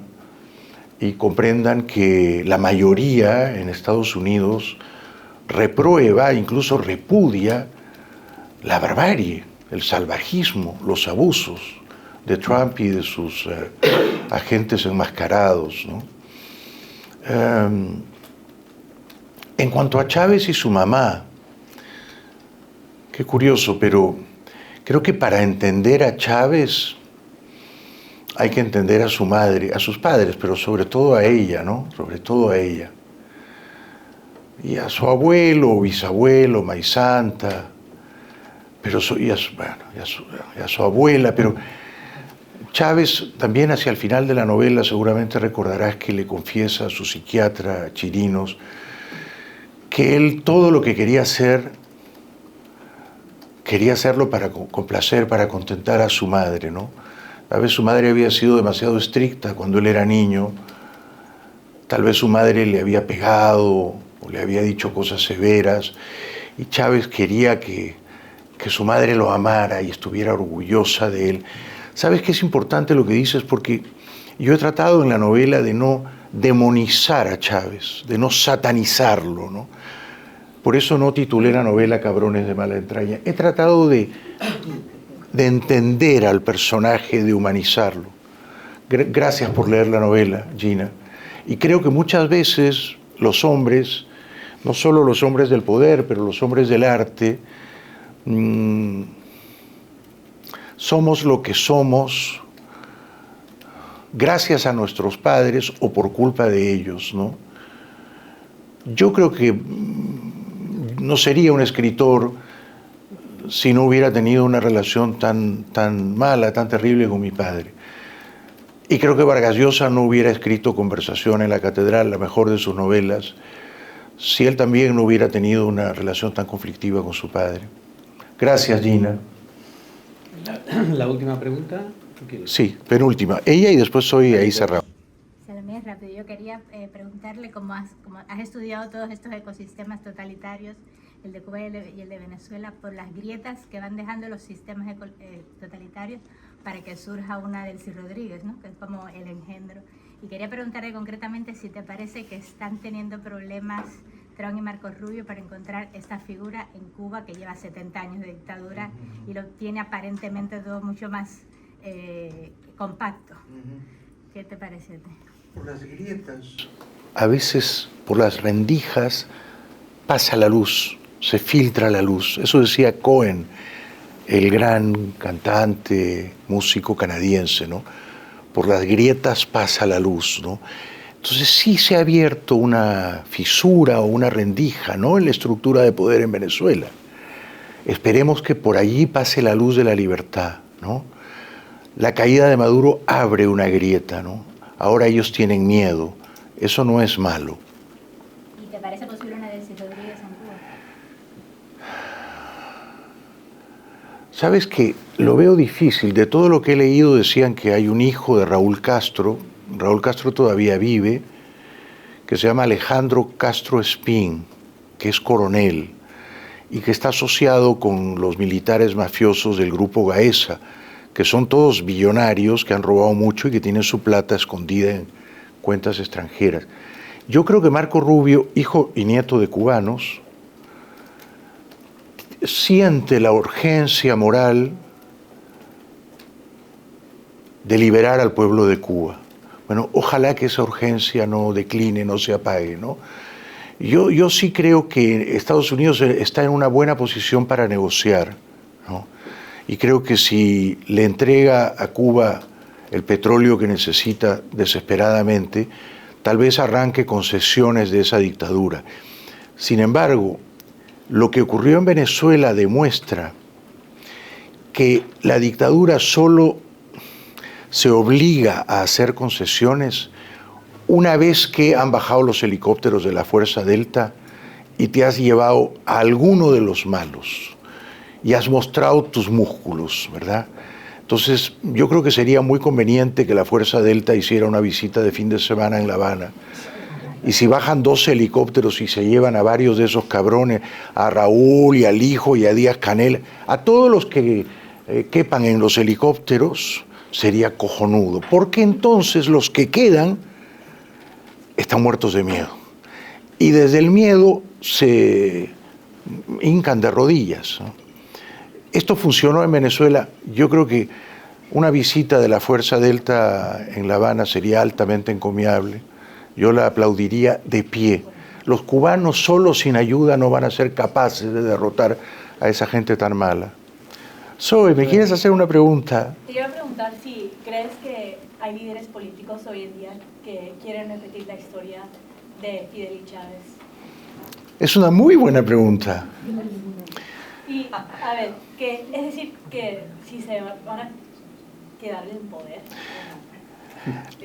S2: Y comprendan que la mayoría en Estados Unidos reprueba, incluso repudia la barbarie, el salvajismo, los abusos de Trump y de sus agentes enmascarados, ¿no? En cuanto a Chávez y su mamá, qué curioso, pero creo que para entender a Chávez hay que entender a su madre, a sus padres, pero sobre todo a ella, ¿no? Sobre todo a ella. Y a su abuelo, o bisabuelo, Maisanta, pero y a su abuela, pero Chávez también hacia el final de la novela seguramente recordarás que le confiesa a su psiquiatra Chirinos que él todo lo que quería hacer, quería hacerlo para complacer, para contentar a su madre, ¿no? Tal vez su madre había sido demasiado estricta cuando él era niño, tal vez su madre le había pegado o le había dicho cosas severas, y Chávez quería que su madre lo amara y estuviera orgullosa de él. ¿Sabes qué es importante lo que dices? Porque yo he tratado en la novela de no demonizar a Chávez, de no satanizarlo, ¿no? Por eso no titulé la novela Cabrones de mala entraña. He tratado de entender al personaje, de humanizarlo. Gracias por leer la novela, Gina. Y creo que muchas veces los hombres, no solo los hombres del poder, pero los hombres del arte, somos lo que somos gracias a nuestros padres o por culpa de ellos, ¿no? Yo creo que no sería un escritor si no hubiera tenido una relación tan mala, tan terrible con mi padre. Y creo que Vargas Llosa no hubiera escrito Conversación en la Catedral, la mejor de sus novelas, si él también no hubiera tenido una relación tan conflictiva con su padre. Gracias, Gina.
S1: La última pregunta.
S2: Sí, penúltima. Ella y después soy ahí cerrado.
S11: Salomé, rápido. Yo quería preguntarle cómo has estudiado todos estos ecosistemas totalitarios, el de Cuba y el de Venezuela, por las grietas que van dejando los sistemas totalitarios para que surja una Delcy Rodríguez, ¿no? Que es como el engendro. Y quería preguntarle concretamente si te parece que están teniendo problemas Trump y Marco Rubio para encontrar esta figura en Cuba que lleva 70 años de dictadura y lo tiene aparentemente todo mucho más compacto. ¿Qué te parece a ti?
S2: Por las grietas, a veces por las rendijas pasa la luz, se filtra la luz. Eso decía Cohen, el gran cantante, músico canadiense, ¿no? Por las grietas pasa la luz, ¿no? Entonces sí se ha abierto una fisura o una rendija, ¿no?, en la estructura de poder en Venezuela. Esperemos que por allí pase la luz de la libertad, ¿no? La caída de Maduro abre una grieta, ¿no? Ahora ellos tienen miedo. Eso no es malo.
S11: ¿Y te parece posible una Delcy Rodríguez en Cuba?
S2: Sabes que lo veo difícil. De todo lo que he leído decían que hay un hijo de Raúl Castro todavía vive, que se llama Alejandro Castro Espín, que es coronel y que está asociado con los militares mafiosos del grupo Gaesa, que son todos billonarios, que han robado mucho y que tienen su plata escondida en cuentas extranjeras. Yo creo que Marco Rubio, hijo y nieto de cubanos, siente la urgencia moral de liberar al pueblo de Cuba. Bueno, ojalá que esa urgencia no decline, no se apague, ¿no? Yo sí creo que Estados Unidos está en una buena posición para negociar, ¿no? Y creo que si le entrega a Cuba el petróleo que necesita desesperadamente, tal vez arranque concesiones de esa dictadura. Sin embargo, lo que ocurrió en Venezuela demuestra que la dictadura solo se obliga a hacer concesiones una vez que han bajado los helicópteros de la Fuerza Delta y te has llevado a alguno de los malos y has mostrado tus músculos, ¿verdad? Entonces, yo creo que sería muy conveniente que la Fuerza Delta hiciera una visita de fin de semana en La Habana. Y si bajan 12 helicópteros y se llevan a varios de esos cabrones, a Raúl y al hijo y a Díaz Canel, a todos los que quepan en los helicópteros, sería cojonudo. Porque entonces los que quedan están muertos de miedo. Y desde el miedo se hincan de rodillas, ¿no? Esto funcionó en Venezuela. Yo creo que una visita de la Fuerza Delta en La Habana sería altamente encomiable. Yo la aplaudiría de pie. Los cubanos solos sin ayuda no van a ser capaces de derrotar a esa gente tan mala. Zoe, ¿me quieres hacer una pregunta?
S12: Te iba a preguntar si crees que hay líderes políticos hoy en día que quieren repetir la historia de Fidel y Chávez.
S2: Es una muy buena pregunta.
S12: Y, a ver, es decir, que si se van a quedar en poder.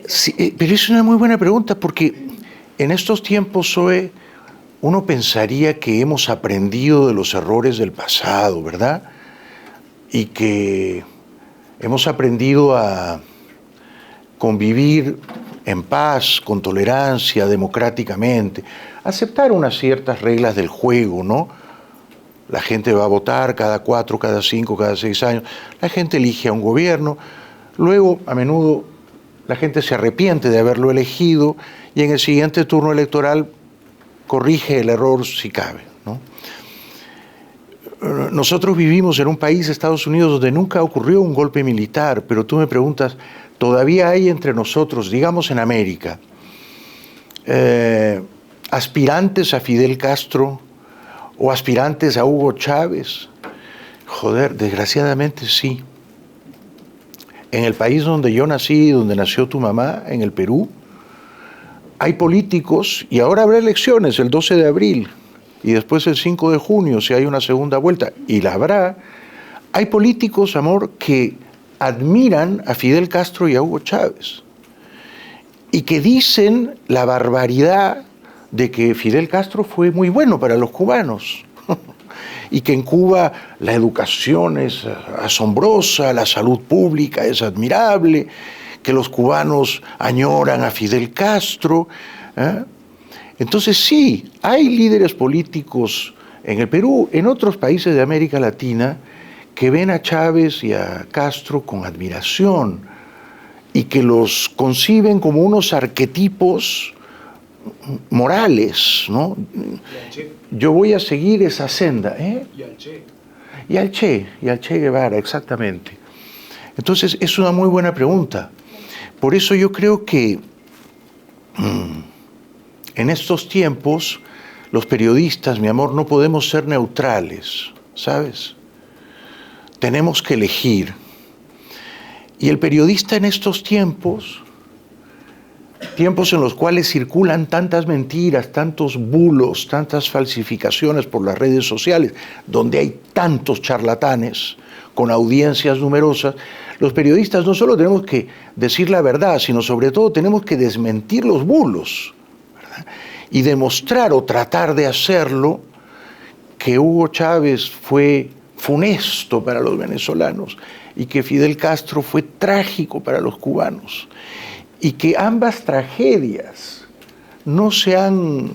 S2: Sí, pero es una muy buena pregunta porque en estos tiempos, Zoe, uno pensaría que hemos aprendido de los errores del pasado, ¿verdad? Y que hemos aprendido a convivir en paz, con tolerancia, democráticamente, aceptar unas ciertas reglas del juego, ¿no? La gente va a votar cada 4, cada 5, cada 6 años, la gente elige a un gobierno, luego a menudo la gente se arrepiente de haberlo elegido y en el siguiente turno electoral corrige el error si cabe, ¿no? Nosotros vivimos en un país, Estados Unidos, donde nunca ocurrió un golpe militar, pero tú me preguntas, ¿todavía hay entre nosotros, digamos en América, aspirantes a Fidel Castro o aspirantes a Hugo Chávez? Joder, desgraciadamente sí. En el país donde yo nací, donde nació tu mamá, en el Perú, hay políticos, y ahora habrá elecciones el 12 de abril, y después el 5 de junio, si hay una segunda vuelta, y la habrá. Hay políticos, amor, que admiran a Fidel Castro y a Hugo Chávez, y que dicen la barbaridad de que Fidel Castro fue muy bueno para los cubanos, y que en Cuba la educación es asombrosa, la salud pública es admirable, que los cubanos añoran a Fidel Castro, ¿eh? Entonces sí, hay líderes políticos en el Perú, en otros países de América Latina, que ven a Chávez y a Castro con admiración y que los conciben como unos arquetipos morales, ¿no? Yo voy a seguir esa senda, ¿eh? Y al Che Guevara, exactamente. Entonces es una muy buena pregunta. Por eso yo creo que en estos tiempos los periodistas, mi amor, no podemos ser neutrales, ¿sabes? Tenemos que elegir. Y el periodista en estos tiempos en los cuales circulan tantas mentiras, tantos bulos, tantas falsificaciones por las redes sociales, donde hay tantos charlatanes con audiencias numerosas, los periodistas no solo tenemos que decir la verdad, sino sobre todo tenemos que desmentir los bulos, ¿verdad? Y demostrar o tratar de hacerlo que Hugo Chávez fue funesto para los venezolanos y que Fidel Castro fue trágico para los cubanos y que ambas tragedias no se han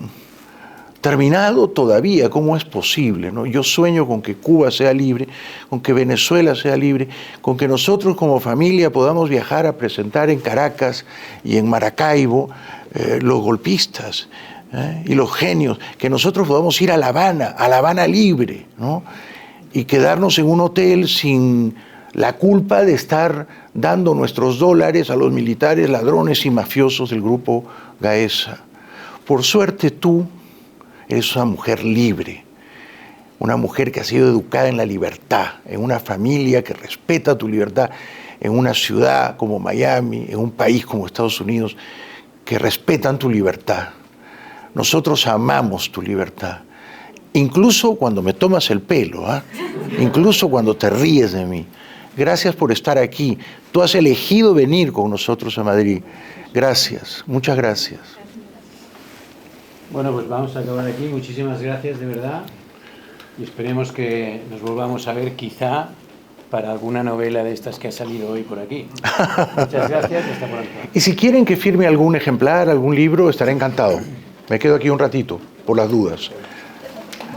S2: terminado todavía. ¿Cómo es posible, no? Yo sueño con que Cuba sea libre, con que Venezuela sea libre, con que nosotros como familia podamos viajar a presentar en Caracas y en Maracaibo los golpistas y los genios, que nosotros podamos ir a La Habana libre, ¿no? Y quedarnos en un hotel sin la culpa de estar dando nuestros dólares a los militares, ladrones y mafiosos del grupo Gaesa. Por suerte tú eres una mujer libre, una mujer que ha sido educada en la libertad, en una familia que respeta tu libertad, en una ciudad como Miami, en un país como Estados Unidos, que respetan tu libertad. Nosotros amamos tu libertad, incluso cuando me tomas el pelo, incluso cuando te ríes de mí. Gracias por estar aquí. Tú has elegido venir con nosotros a Madrid. Gracias, muchas gracias.
S1: Bueno, pues vamos a acabar aquí. Muchísimas gracias, de verdad. Y esperemos que nos volvamos a ver quizá para alguna novela de estas que ha salido hoy por aquí. Muchas gracias y hasta pronto.
S2: Y si quieren que firme algún ejemplar, algún libro, estaré encantado. Me quedo aquí un ratito, por las dudas.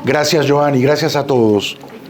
S2: Gracias, Joan, y gracias a todos.